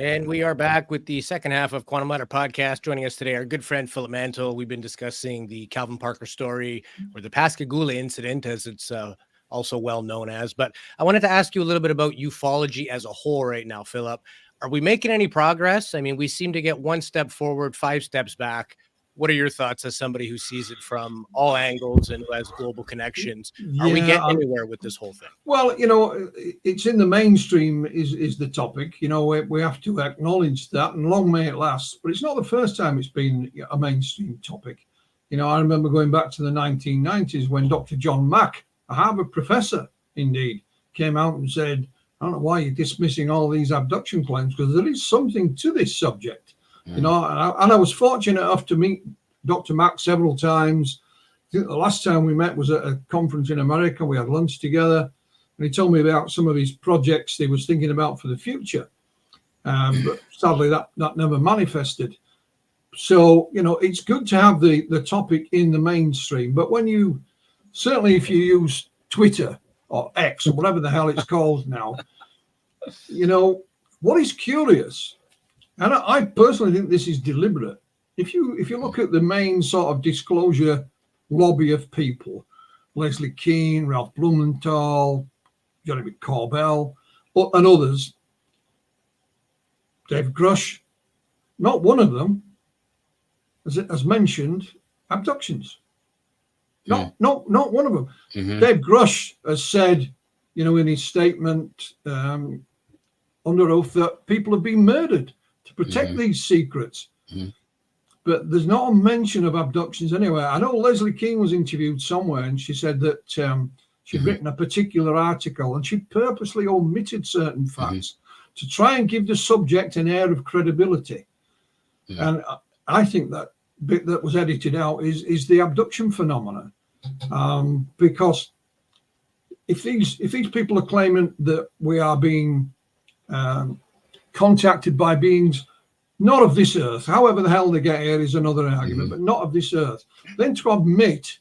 And we are back with the second half of Quantum Ladder podcast. Joining us today, our good friend Philip Mantle. We've been discussing the Calvin Parker story, or the Pascagoula incident, as it's also well known as. But I wanted to ask you a little bit about ufology as a whole right now, Philip. Are we making any progress? I mean, we seem to get one step forward, 5 steps back. What are your thoughts as somebody who sees it from all angles and who has global connections? Are we getting anywhere with this whole thing? Well, it's in the mainstream is the topic. We have to acknowledge that, and long may it last. But it's not the first time it's been a mainstream topic. I remember going back to the 1990s when Dr. John Mack, a Harvard professor, indeed, came out and said, I don't know why you're dismissing all these abduction claims, because there is something to this subject. And I was fortunate enough to meet Dr. Mack several times. I think the last time we met was at a conference in America. We had lunch together, and he told me about some of his projects he was thinking about for the future. But sadly, that never manifested. So, it's good to have the topic in the mainstream. But certainly if you use Twitter or X or whatever the hell it's called now, what is curious, and I personally think this is deliberate. If you look at the main sort of disclosure lobby of people, Leslie Keane, Ralph Blumenthal, Johnny McCorvell, and others, Dave Grush, not one of them has mentioned abductions. Not one of them. Mm-hmm. Dave Grush has said, in his statement under oath, that people have been murdered to protect these secrets. Mm-hmm. But there's not a mention of abductions anywhere. I know Leslie Keane was interviewed somewhere, and she said that she'd written a particular article, and she purposely omitted certain facts to try and give the subject an air of credibility. And I think that bit that was edited out is the abduction phenomenon, because if these people are claiming that we are being contacted by beings not of this earth, however the hell they get here is another argument, but not of this earth, then to admit,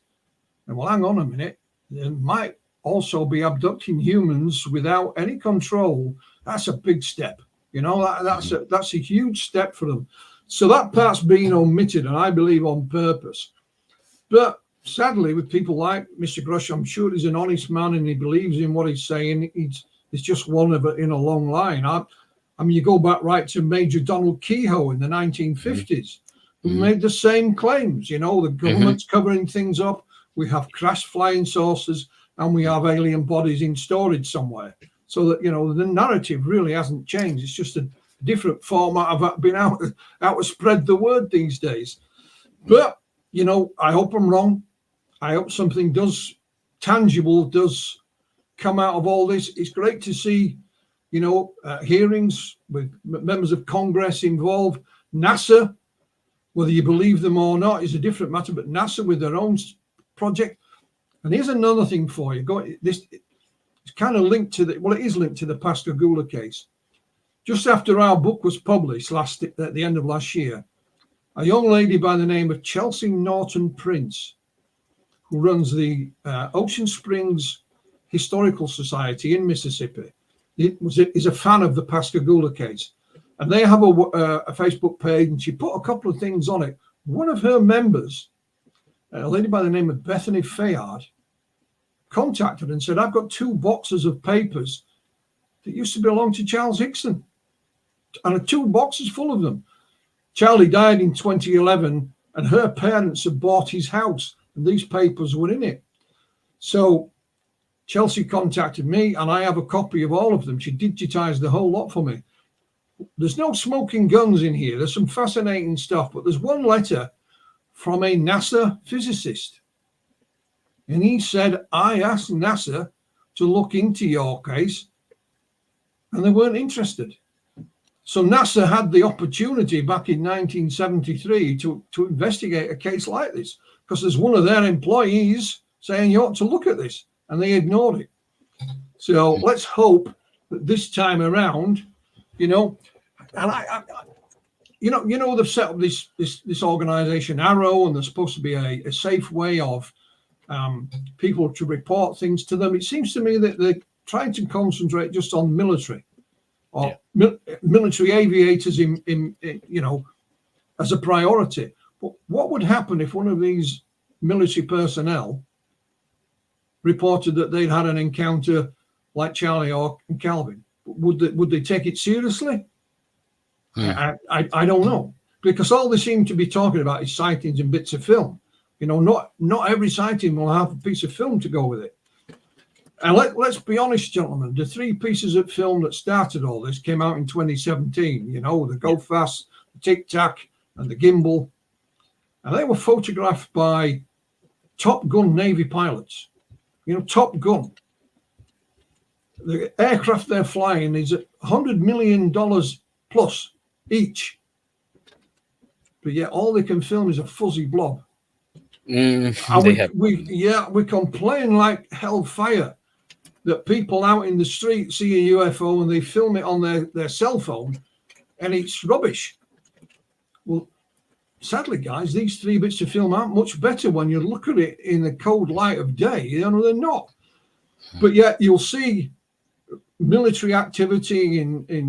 and well, hang on a minute, they might also be abducting humans without any control. That's a big step. That's a huge step for them. So that part's being omitted, and I believe on purpose. But sadly, with people like Mr. Grush, I'm sure he's an honest man and he believes in what he's saying. He's just one of it in a long line. I mean, you go back right to Major Donald Kehoe in the 1950s, who made the same claims. The government's covering things up. We have crashed flying saucers, and we have alien bodies in storage somewhere. So that, the narrative really hasn't changed. It's just a different format of being out to spread the word these days. But, I hope I'm wrong. I hope something tangible does come out of all this. It's great to see, hearings with members of Congress involved. NASA, whether you believe them or not, is a different matter, but NASA with their own project. And here's another thing for you. It's kind of linked to it is linked to the Pascagoula case. Just after our book was published at the end of last year, a young lady by the name of Chelsea Norton Prince, who runs the Ocean Springs Historical Society in Mississippi, is a fan of the Pascagoula case. And they have a Facebook page, and she put a couple of things on it. One of her members, a lady by the name of Bethany Fayard, contacted and said, I've got 2 boxes of papers that used to belong to Charles Hickson, and 2 boxes full of them. Charlie died in 2011, and her parents had bought his house, and these papers were in it. So Chelsea contacted me, and I have a copy of all of them. She digitized the whole lot for me. There's no smoking guns in here. There's some fascinating stuff, but there's one letter from a NASA physicist. And he said, I asked NASA to look into your case, and they weren't interested. So NASA had the opportunity back in 1973 to investigate a case like this, because there's one of their employees saying you ought to look at this, and they ignored it. So let's hope that this time around, and they've set up this organization Arrow, and there's supposed to be a safe way of people to report things to them. It seems to me that they're trying to concentrate just on military or military aviators in, you know, as a priority. But what would happen if one of these military personnel reported that they'd had an encounter like Charlie or Calvin? Would they take it seriously? I don't know, because all they seem to be talking about is sightings and bits of film. You know, not every sighting will have a piece of film to go with it. And let's be honest, gentlemen, the 3 pieces of film that started all this came out in 2017. You know, the Go Fast, the Tic Tac, and the Gimbal, and they were photographed by Top Gun Navy pilots. You know, Top Gun. The aircraft they're flying is at $100 million plus each, but yet all they can film is a fuzzy blob. And we complain like hellfire that people out in the street see a UFO and they film it on their cell phone, and it's rubbish. Well, sadly, guys, these 3 bits of film aren't much better when you look at it in the cold light of day. You know, they're not. But yet you'll see military activity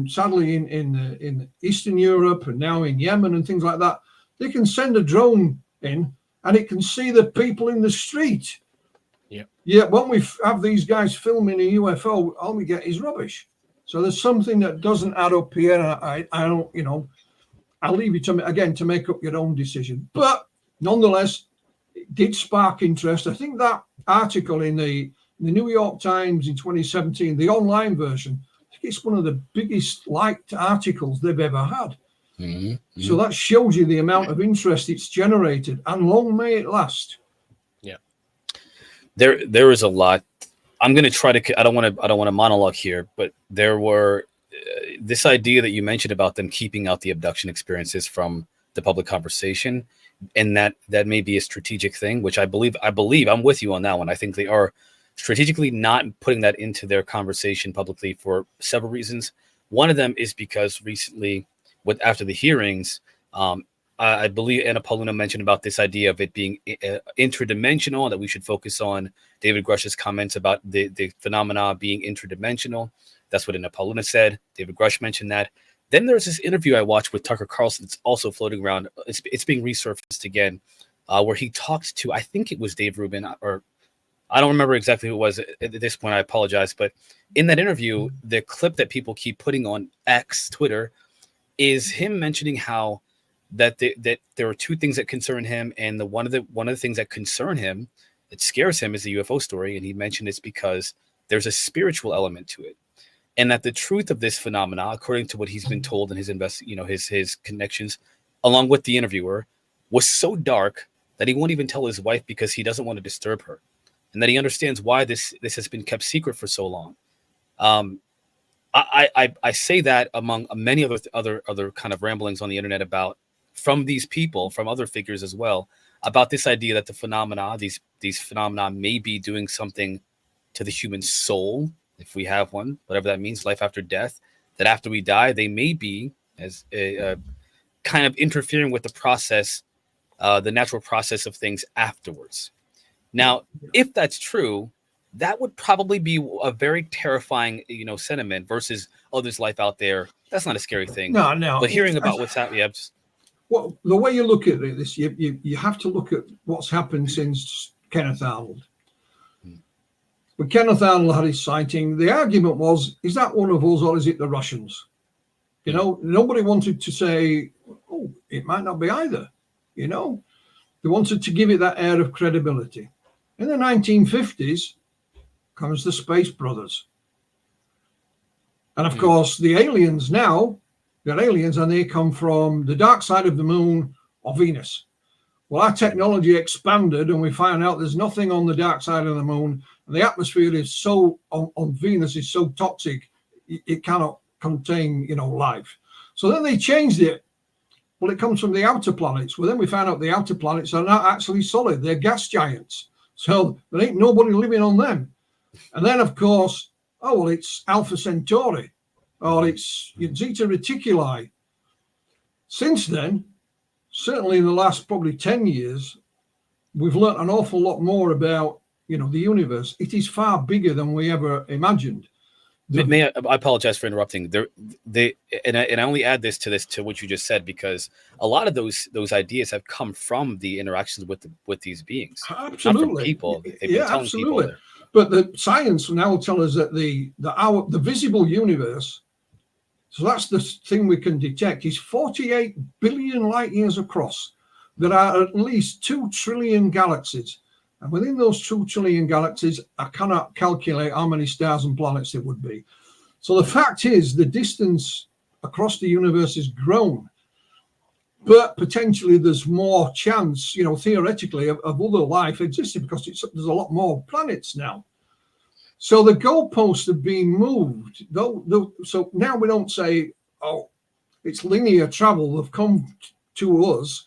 sadly in Eastern Europe and now in Yemen and things like that. They can send a drone in and it can see the people in the street. Yeah, when we have these guys filming a UFO, all we get is rubbish. So there's something that doesn't add up here. I don't, you know, I'll leave you to make up your own decision. But nonetheless, it did spark interest. I think that article in the New York Times in 2017, the online version, I think it's one of the biggest liked articles they've ever had. So that shows you the amount of interest it's generated, and long may it last. Yeah, there is a lot. I'm going to try to. I don't want to monologue here, but there were this idea that you mentioned about them keeping out the abduction experiences from the public conversation, and that may be a strategic thing, which I believe I'm with you on that one. I think they are strategically not putting that into their conversation publicly for several reasons. One of them is because recently, after the hearings, I believe Anna Paulina mentioned about this idea of it being interdimensional, that we should focus on David Grush's comments about the phenomena being interdimensional. That's what Anna Paulina said. David Grush mentioned that. Then there's this interview I watched with Tucker Carlson that's also floating around. It's being resurfaced again, where he talked to, I think it was Dave Rubin, or I don't remember exactly who it was at this point. I apologize. But in that interview, the clip that people keep putting on X, Twitter, is him mentioning how that there are 2 things that concern him, and one of the things that concern him, that scares him, is the UFO story. And he mentioned it's because there's a spiritual element to it, and that the truth of this phenomena, according to what he's been told in his connections, along with the interviewer, was so dark that he won't even tell his wife because he doesn't want to disturb her, and that he understands why this has been kept secret for so long. I say that among many other kind of ramblings on the internet about, from these people, from other figures as well, about this idea that the phenomena, these phenomena may be doing something to the human soul, if we have one, whatever that means, life after death, that after we die, they may be as a kind of interfering with the process, the natural process of things afterwards. Now, if that's true, that would probably be a very terrifying, sentiment versus, oh, there's life out there. That's not a scary thing. No. But hearing about what's happening, well, the way you look at this, you have to look at what's happened since Kenneth Arnold. When Kenneth Arnold had his sighting, the argument was, is that one of us or is it the Russians? Nobody wanted to say, oh, it might not be either. They wanted to give it that air of credibility. In the 1950s comes the Space Brothers. And of course, the aliens now, they're aliens and they come from the dark side of the moon or Venus. Well, our technology expanded and we found out there's nothing on the dark side of the moon. And the atmosphere is so, on Venus is so toxic, it cannot contain, life. So then they changed it. Well, it comes from the outer planets. Well, then we found out the outer planets are not actually solid. They're gas giants. So there ain't nobody living on them. And then, of course, it's Alpha Centauri, or it's Zeta Reticuli. Since then, certainly in the last probably 10 years, we've learned an awful lot more about, the universe. It is far bigger than we ever imagined. May I apologize for interrupting. I only add this to what you just said, because a lot of those ideas have come from the interactions with these beings, absolutely, not from people. They've been telling absolutely. people. But the science now will tell us that the visible universe, so that's the thing we can detect, is 48 billion light years across. There are at least 2 trillion galaxies. And within those 2 trillion galaxies, I cannot calculate how many stars and planets there would be. So the fact is, the distance across the universe has grown. But potentially there's more chance, theoretically, of other life existing, because there's a lot more planets now. So the goalposts have been moved. So now we don't say, oh, it's linear travel. They've come to us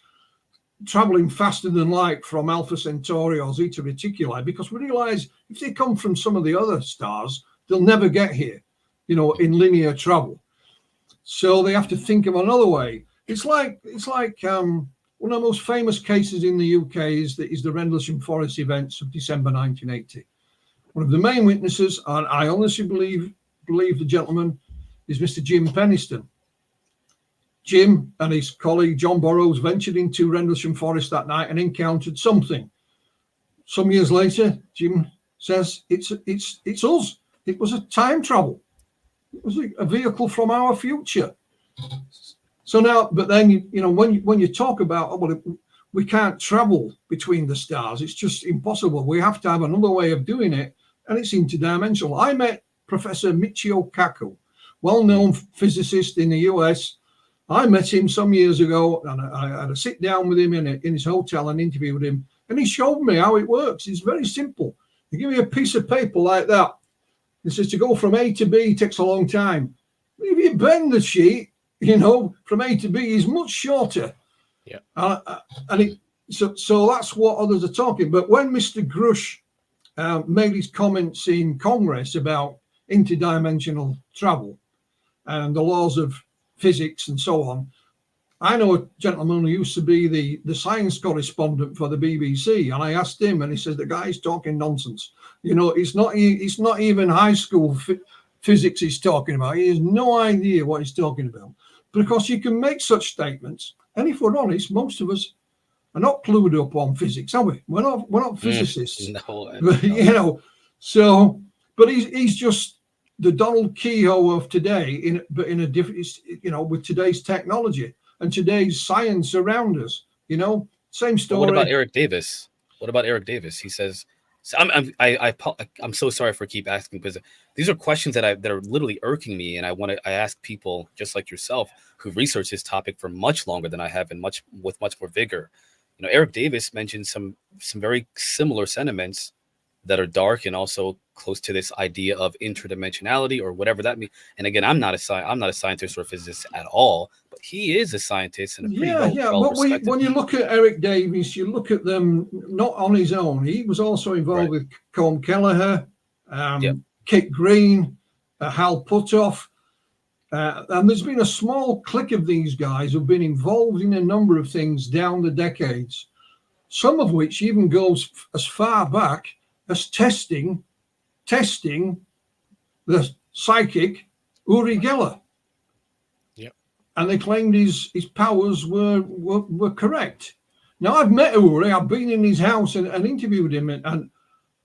traveling faster than light from Alpha Centauri or Zeta Reticuli, because we realize if they come from some of the other stars, they'll never get here, in linear travel. So they have to think of another way. It's like one of the most famous cases in the UK is the Rendlesham Forest events of December 1980. One of the main witnesses, and I honestly believe the gentleman, is Mr. Jim Penniston. Jim and his colleague John Burroughs ventured into Rendlesham Forest that night and encountered something. Some years later, Jim says it's us. It was a time travel. It was a vehicle from our future. So now, but then when you talk about we can't travel between the stars, it's just impossible. We have to have another way of doing it, and it's interdimensional. I met Professor Michio Kaku, well-known physicist in the US. I met him some years ago, and I had a sit down with him in his hotel and interviewed him, and he showed me how it works. It's very simple. You give me a piece of paper like that. It says to go from A to B takes a long time. If you bend the sheet, from A to B is much shorter. Yeah. So that's what others are talking. But when Mr. Grush made his comments in Congress about interdimensional travel and the laws of physics and so on, I know a gentleman who used to be the science correspondent for the BBC, and I asked him, and he says the guy's talking nonsense. It's not even high school physics he's talking about. He has no idea what he's talking about, because you can make such statements, and if we're honest, most of us are not clued up on physics, are we? We're not physicists. No. So, but he's just the Donald Kehoe of today, but in a different, with today's technology and today's science around us. Same story. But what about Eric Davis? He says, I'm so sorry for keep asking, because these are questions that are literally irking me, and I ask people just like yourself who researched this topic for much longer than I have and with much more vigor. Eric Davis mentioned some very similar sentiments that are dark and also close to this idea of interdimensionality or whatever that means. And again, I'm not a scientist or a physicist at all, but he is a scientist and a pretty But when you look at Eric Davis, you look at them not on his own. He was also involved with Colm Kelleher, Kit Green, Hal Puthoff, and there's been a small clique of these guys who've been involved in a number of things down the decades, some of which even goes as far back as testing the psychic Uri Geller. Yep. And they claimed his powers were correct. Now, I've met Uri, I've been in his house and interviewed him, and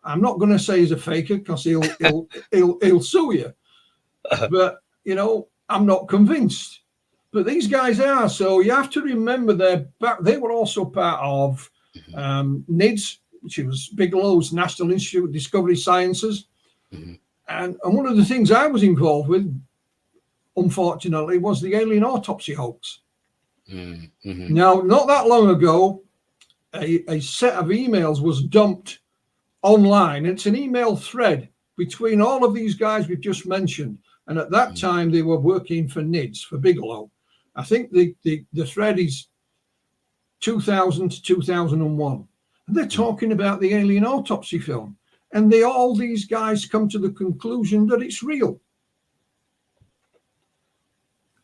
I'm not going to say he's a faker, because he'll sue you. But, I'm not convinced. But these guys are. So you have to remember they were also part of NIDS, which was Bigelow's National Institute of Discovery Sciences. Mm-hmm. And one of the things I was involved with, unfortunately, was the alien autopsy hoax. Mm-hmm. Now, not that long ago, a set of emails was dumped online. It's an email thread between all of these guys we've just mentioned. And at that time, they were working for NIDS, for Bigelow. I think the thread is 2000 to 2001. And they're talking about the alien autopsy film. And all these guys come to the conclusion that it's real.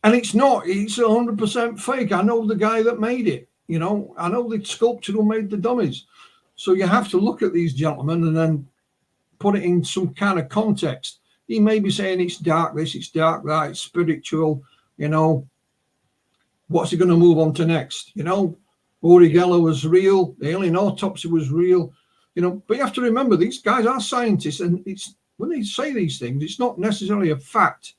And it's not. It's 100% fake. I know the guy that made it. I know the sculptor who made the dummies. So you have to look at these gentlemen and then put it in some kind of context. He may be saying it's dark this, it's dark that, it's spiritual, you know. What's he going to move on to next? You know, Uri Geller was real, the alien autopsy was real, you know. But you have to remember, these guys are scientists, and it's when they say these things, it's not necessarily a fact,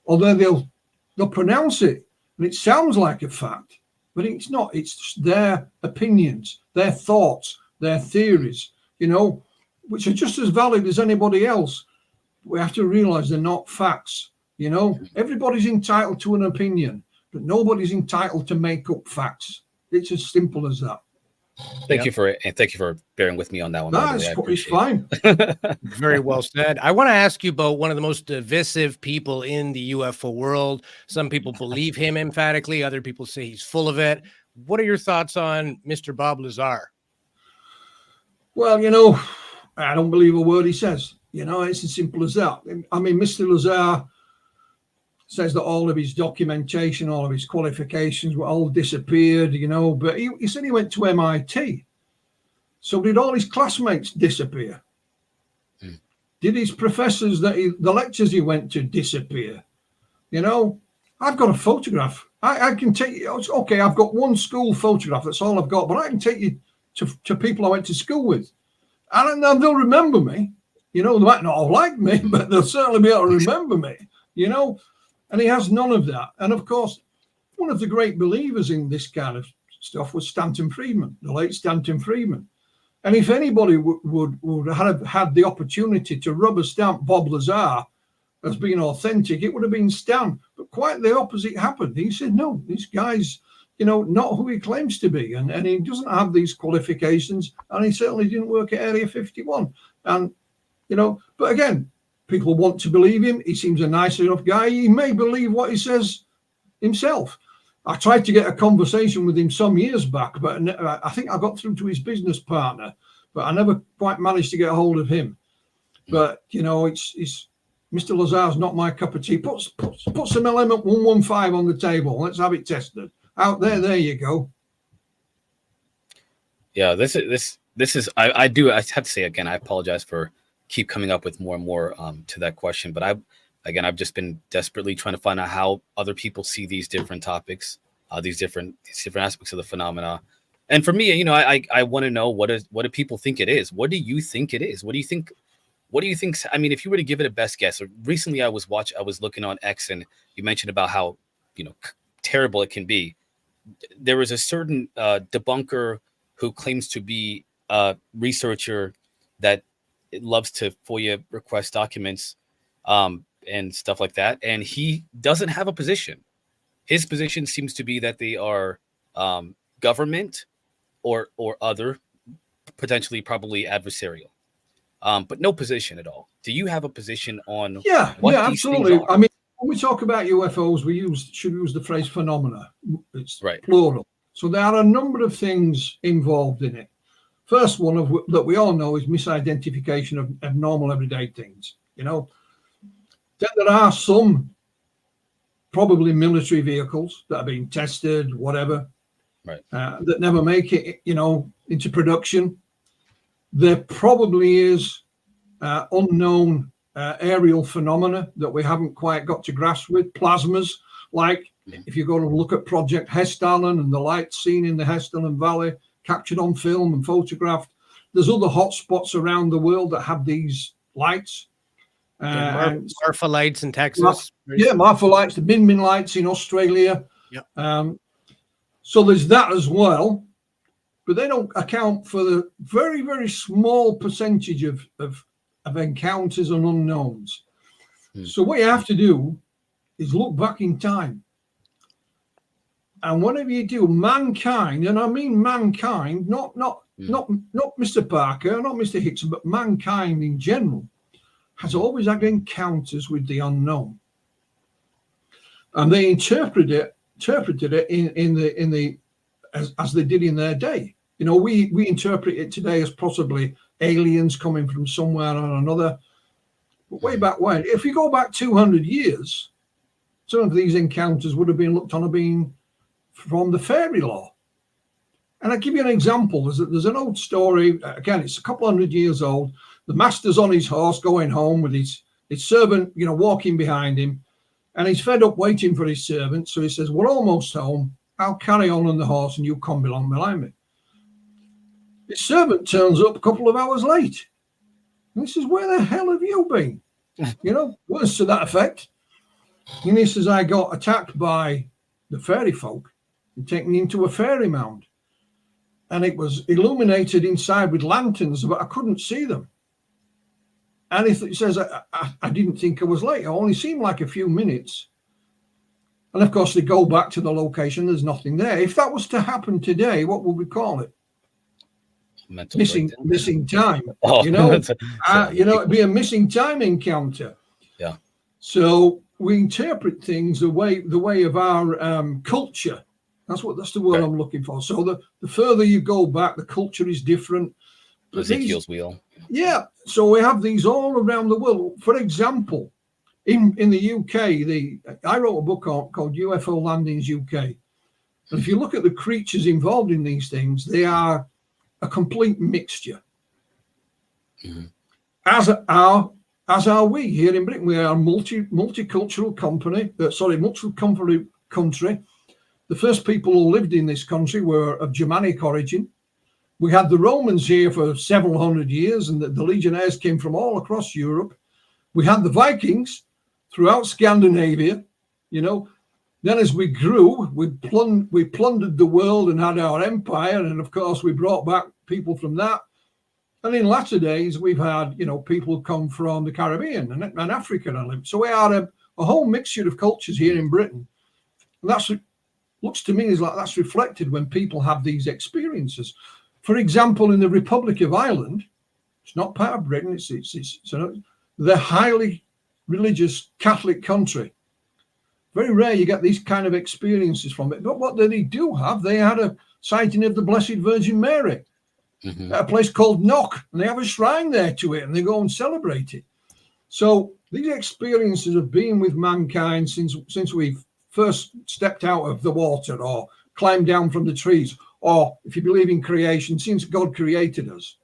although they'll pronounce it, and it sounds like a fact, but it's not. It's their opinions, their thoughts, their theories, you know, which are just as valid as anybody else. We have to realize they're not facts, you know. Everybody's entitled to an opinion, but nobody's entitled to make up facts. It's as simple as that. Thank you for it, and thank you for bearing with me on that one. No, it's fine. Very well said. I want to ask you about one of the most divisive people in the UFO world. Some people believe him emphatically, other people say he's full of it. What are your thoughts on Mr. Bob Lazar? Well, you know, I don't believe a word he says. You know, it's as simple as that. I mean, Mr. Lazar says that all of his documentation, all of his qualifications were all disappeared, you know, but he said he went to MIT. So did all his classmates disappear? Did his professors, the lectures he went to, disappear? You know, I've got a photograph. I can take you, okay, I've got one school photograph, that's all I've got, but I can take you to people I went to school with. And they'll remember me. You know, they might not all like me, but they'll certainly be able to remember me, you know. And he has none of that. And of course, one of the great believers in this kind of stuff was Stanton Friedman, the late Stanton Friedman. And if anybody would have had the opportunity to rubber stamp Bob Lazar as being authentic, it would have been Stan. But quite the opposite happened. He said, no, this guy's, you know, not who he claims to be. And he doesn't have these qualifications. And he certainly didn't work at Area 51. And, you know, but again, people want to believe him. He seems a nice enough guy. He may believe what he says himself. I tried to get a conversation with him some years back, but I think I got through to his business partner, but I never quite managed to get a hold of him. But, you know, it's Mr. Lazar's not my cup of tea. Put some element 115 on the table. Let's have it tested. Out there you go. Yeah, this is I have to say again, I apologize for keep coming up with more and more to that question, but I've just been desperately trying to find out how other people see these different topics, these different aspects of the phenomena. And for me, you know, I want to know what do people think it is? What do you think it is? What do you think? I mean, if you were to give it a best guess, recently I was looking on X, and you mentioned about how, you know, terrible it can be. There was a certain debunker who claims to be a researcher that loves to FOIA request documents and stuff like that. And he doesn't have a position. His position seems to be that they are government or other, potentially probably adversarial, but no position at all. Do you have a position on? Yeah, absolutely. I mean, when we talk about UFOs, should use the phrase phenomena. It's right. Plural. So there are a number of things involved in it. First one that we all know is misidentification of normal everyday things. You know, then there are some probably military vehicles that are being tested, whatever, right, that never make it, you know, into production. There probably is unknown aerial phenomena that we haven't quite got to grasp with. Plasmas, like if you go to look at Project Hessdalen and the lights seen in the Hessdalen Valley, captured on film and photographed. There's other hotspots around the world that have these lights. Marfa lights in Texas. Marfa lights, the Min Min lights in Australia. Yep. So there's that as well. But they don't account for the very, very small percentage of encounters and unknowns. So what you have to do is look back in time. And whatever you do, mankind, and I mean mankind, not Mr. Parker, not Mr. Hickson, but mankind in general, has always had encounters with the unknown. And they interpreted it in the as they did in their day. You know, we interpret it today as possibly aliens coming from somewhere or another. But way back when, if you go back 200 years, some of these encounters would have been looked on as being from the fairy lore. And I'll give you an example. There's an old story. Again, it's a couple hundred years old. The master's on his horse going home with his his servant, walking behind him, and he's fed up waiting for his servant. So he says, we're almost home. I'll carry on the horse and you come along behind me. His servant turns up a couple of hours late. And he says, where the hell have you been? Words to that effect. And he says, I got attacked by the fairy folk and taken into a fairy mound. And it was illuminated inside with lanterns, but I couldn't see them. And he says, I didn't think I was late. It only seemed like a few minutes. And of course, they go back to the location. There's nothing there. If that was to happen today, what would we call it? Missing time. Oh, it'd be a missing time encounter. Yeah. So we interpret things the way of our culture. That's the word I'm looking for. So the further you go back, the culture is different. Ezekiel's wheel. Yeah. So we have these all around the world. For example, in the UK, I wrote a book called UFO Landings UK. And if you look at the creatures involved in these things, they are a complete mixture. Mm-hmm. As are we here in Britain. We are a multicultural country. The first people who lived in this country were of Germanic origin. We had the Romans here for several hundred years, and the legionnaires came from all across Europe. We had the Vikings throughout Scandinavia. Then as we grew, we plundered the world and had our empire. And of course, we brought back people from that. And in latter days, we've had, people come from the Caribbean and Africa. So we are a whole mixture of cultures here in Britain. And looks to me as like that's reflected when people have these experiences. For example, in the Republic of Ireland, it's not part of Britain. It's the highly religious Catholic country. Very rare you get these kind of experiences from it. But what they do have, they had a sighting of the Blessed Virgin Mary at a place called Knock, and they have a shrine there to it, and they go and celebrate it. So these experiences of being with mankind since we've first stepped out of the water or climbed down from the trees, or if you believe in creation, since God created us.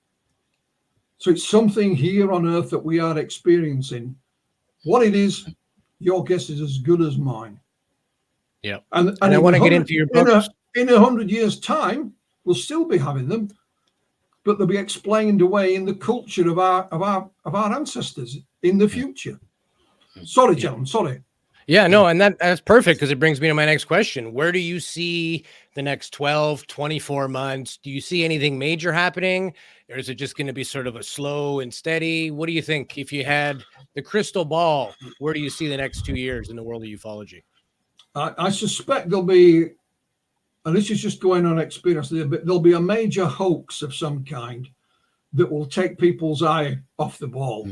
So it's something here on earth that we are experiencing. What it is, your guess is as good as mine. Yeah. And I want to get into your books. In 100 years' time, we'll still be having them, but they'll be explained away in the culture of our ancestors in the future. Sorry, gentlemen, sorry. Yeah, no, and that's perfect because it brings me to my next question. Where do you see the next 12, 24 months? Do you see anything major happening, or is it just going to be sort of a slow and steady? What do you think? If you had the crystal ball, where do you see the next 2 years in the world of ufology? I suspect there'll be, and this is just going on experience, there'll be a major hoax of some kind that will take people's eye off the ball.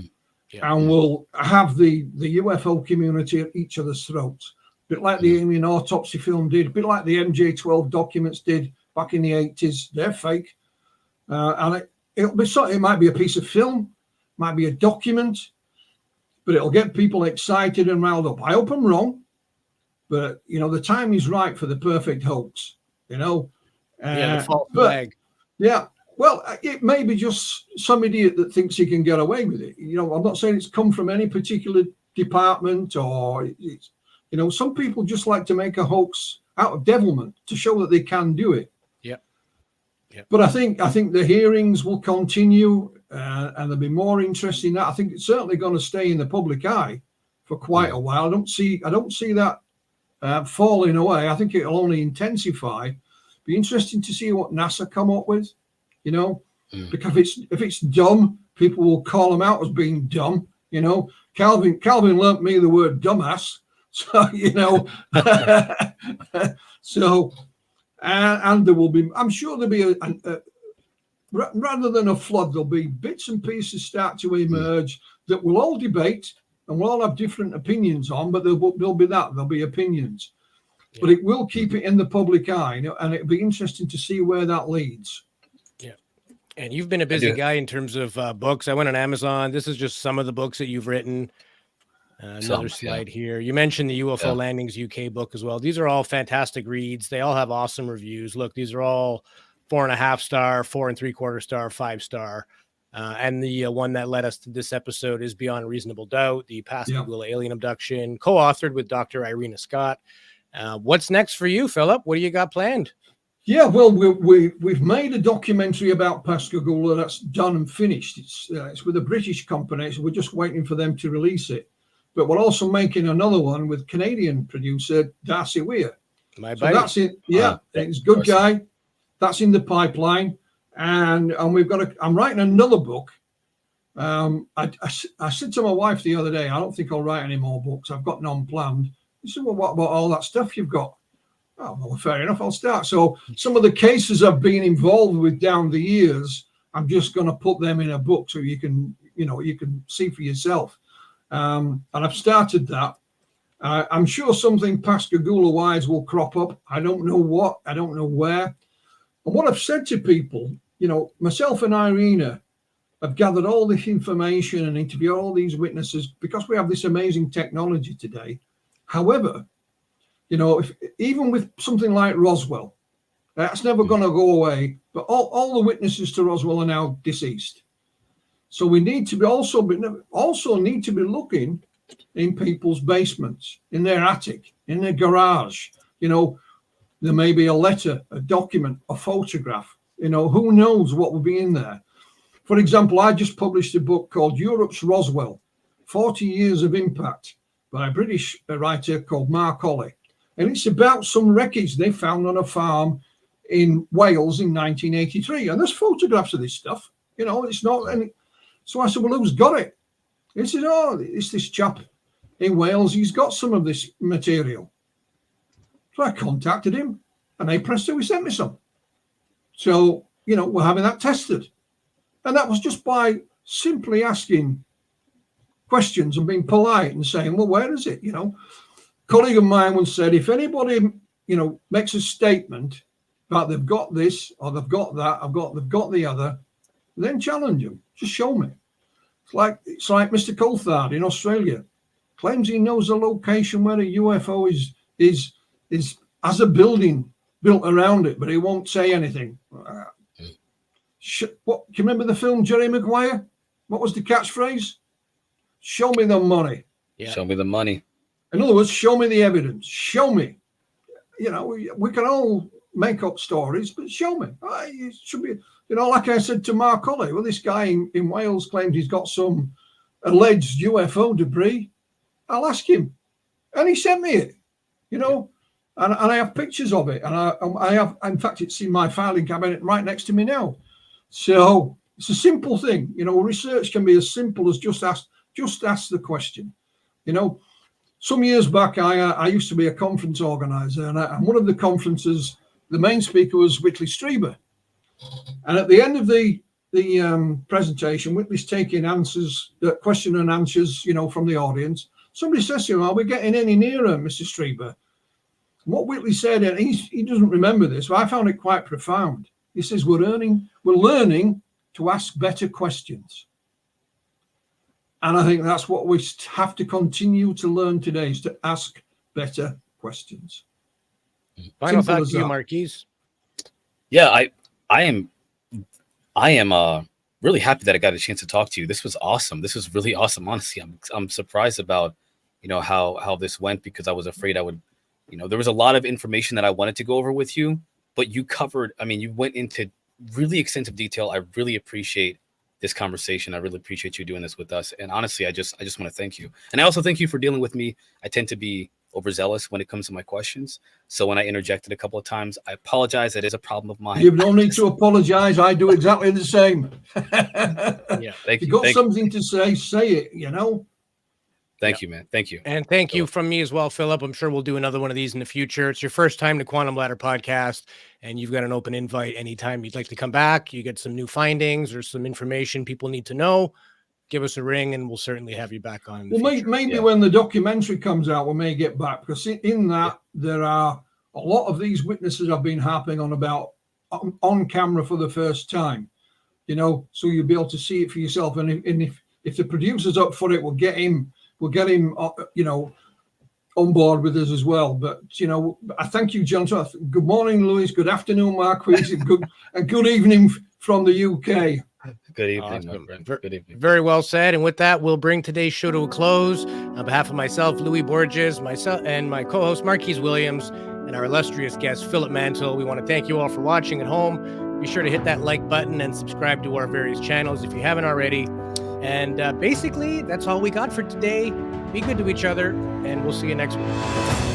Yeah. And will have the UFO community at each other's throats. A bit like the alien autopsy film did, a bit like the MJ12 documents did back in the 80s. They're fake. And it might be a piece of film, might be a document, but it'll get people excited and riled up. I hope I'm wrong, but, the time is right for the perfect hoax, the false flag. Yeah. Well, it may be just some idiot that thinks he can get away with it. I'm not saying it's come from any particular department or it's, some people just like to make a hoax out of devilment to show that they can do it. Yeah. But I think the hearings will continue and there'll be more interest in that. I think it's certainly going to stay in the public eye for quite a while. I don't see that falling away. I think it'll only intensify. Be interesting to see what NASA come up with. Because if it's dumb, people will call them out as being dumb. Calvin learnt me the word dumbass. So and there will be. I'm sure there'll be rather than a flood, there'll be bits and pieces start to emerge that we'll all debate and we'll all have different opinions on. But there'll be opinions, but it will keep it in the public eye, and it'll be interesting to see where that leads. And you've been a busy guy in terms of books. I went on Amazon. This is just some of the books that you've written. Another slide here. You mentioned the UFO Landings UK book as well. These are all fantastic reads. They all have awesome reviews. Look, these are all 4.5 star, 4 3/4 star, 5 star. And the one that led us to this episode is Beyond Reasonable Doubt, the Pascagoula alien abduction, co-authored with Dr. Irina Scott. What's next for you, Philip? What do you got planned? Yeah, well, we've made a documentary about Pascagoula that's done and finished. It's with a British company, so we're just waiting for them to release it. But we're also making another one with Canadian producer Darcy Weir. My so buddy. that's it. Yeah, it's a good guy. That's in the pipeline, and we've got. I'm writing another book. I said to my wife the other day, I don't think I'll write any more books. I've got none planned. She said, well, what about all that stuff you've got? Oh, well, fair enough. I'll start. So some of the cases I've been involved with down the years, I'm just going to put them in a book so you can see for yourself. And I've started that. I'm sure something Pascagoula-wise will crop up. I don't know what. I don't know where. And what I've said to people, myself and Irina have gathered all this information and interviewed all these witnesses because we have this amazing technology today. However, even with something like Roswell, that's never going to go away. But all the witnesses to Roswell are now deceased. So we need to be looking in people's basements, in their attic, in their garage. There may be a letter, a document, a photograph. Who knows what will be in there. For example, I just published a book called Europe's Roswell, 40 Years of Impact, by a British writer called Mark Holley. And it's about some wreckage they found on a farm in Wales in 1983. And there's photographs of this stuff. It's not any. So I said, well, who's got it? He said, oh, it's this chap in Wales. He's got some of this material. So I contacted him, and they presto, he sent me some. So, we're having that tested. And that was just by simply asking questions and being polite and saying, well, where is it? A colleague of mine once said, if anybody, makes a statement about they've got this or they've got that, they've got the other, then challenge them. Just show me. It's like Mr. Coulthard in Australia claims he knows the location where a UFO is has a building built around it, but he won't say anything. What do you remember the film Jerry Maguire? What was the catchphrase? Show me the money. Yeah. Show me the money. In other words, show me the evidence. Show me. We can all make up stories, but show me. It should be, like I said to Mark Holley, well, this guy in Wales claims he's got some alleged UFO debris. I'll ask him. And he sent me it, and I have pictures of it. And I have, in fact, it's in my filing cabinet right next to me now. So it's a simple thing. Research can be as simple as just ask the question. Some years back, I used to be a conference organizer, and one of the conferences, the main speaker was Whitley Strieber. And at the end of the presentation, Whitley's taking question and answers, from the audience. Somebody says to him, are we getting any nearer, Mr. Strieber? And what Whitley said, and he doesn't remember this, but I found it quite profound. He says, we're learning to ask better questions. And I think that's what we have to continue to learn today, is to ask better questions. Final thought to you, Marquise. Yeah, I am really happy that I got a chance to talk to you. This was awesome. This was really awesome. Honestly, I'm surprised about how this went, because I was afraid I would, there was a lot of information that I wanted to go over with you, but you covered. You went into really extensive detail. I really appreciate this conversation. I really appreciate you doing this with us. And honestly, I just want to thank you. And I also thank you for dealing with me. I tend to be overzealous when it comes to my questions. So when I interjected a couple of times, I apologize. That is a problem of mine. You've no need to apologize. I do exactly the same. Yeah, thank you. You've got something to say it, Thank you, man. Thank you. And thank you from me as well, Philip. I'm sure we'll do another one of these in the future. It's your first time to Quantum Ladder Podcast, and you've got an open invite anytime you'd like to come back. You get some new findings or some information people need to know, give us a ring, and we'll certainly have you back on. Well, maybe when the documentary comes out, we may get back, because in that there are a lot of these witnesses I've been harping on about on camera for the first time, so you'll be able to see it for yourself. And if the producer's up for it, we'll get him, on board with us as well. But, I thank you, John. Good morning, Louis. Good afternoon, Marquis. And good evening from the UK. Good evening, my Awesome. friend. Good evening. Very well said. And with that, we'll bring today's show to a close. On behalf of myself, Louis Borges, myself, and my co-host Marquise Williams, and our illustrious guest Philip Mantle, we want to thank you all for watching at home. Be sure to hit that like button and subscribe to our various channels if you haven't already. And basically, that's all we got for today. Be good to each other, and we'll see you next week.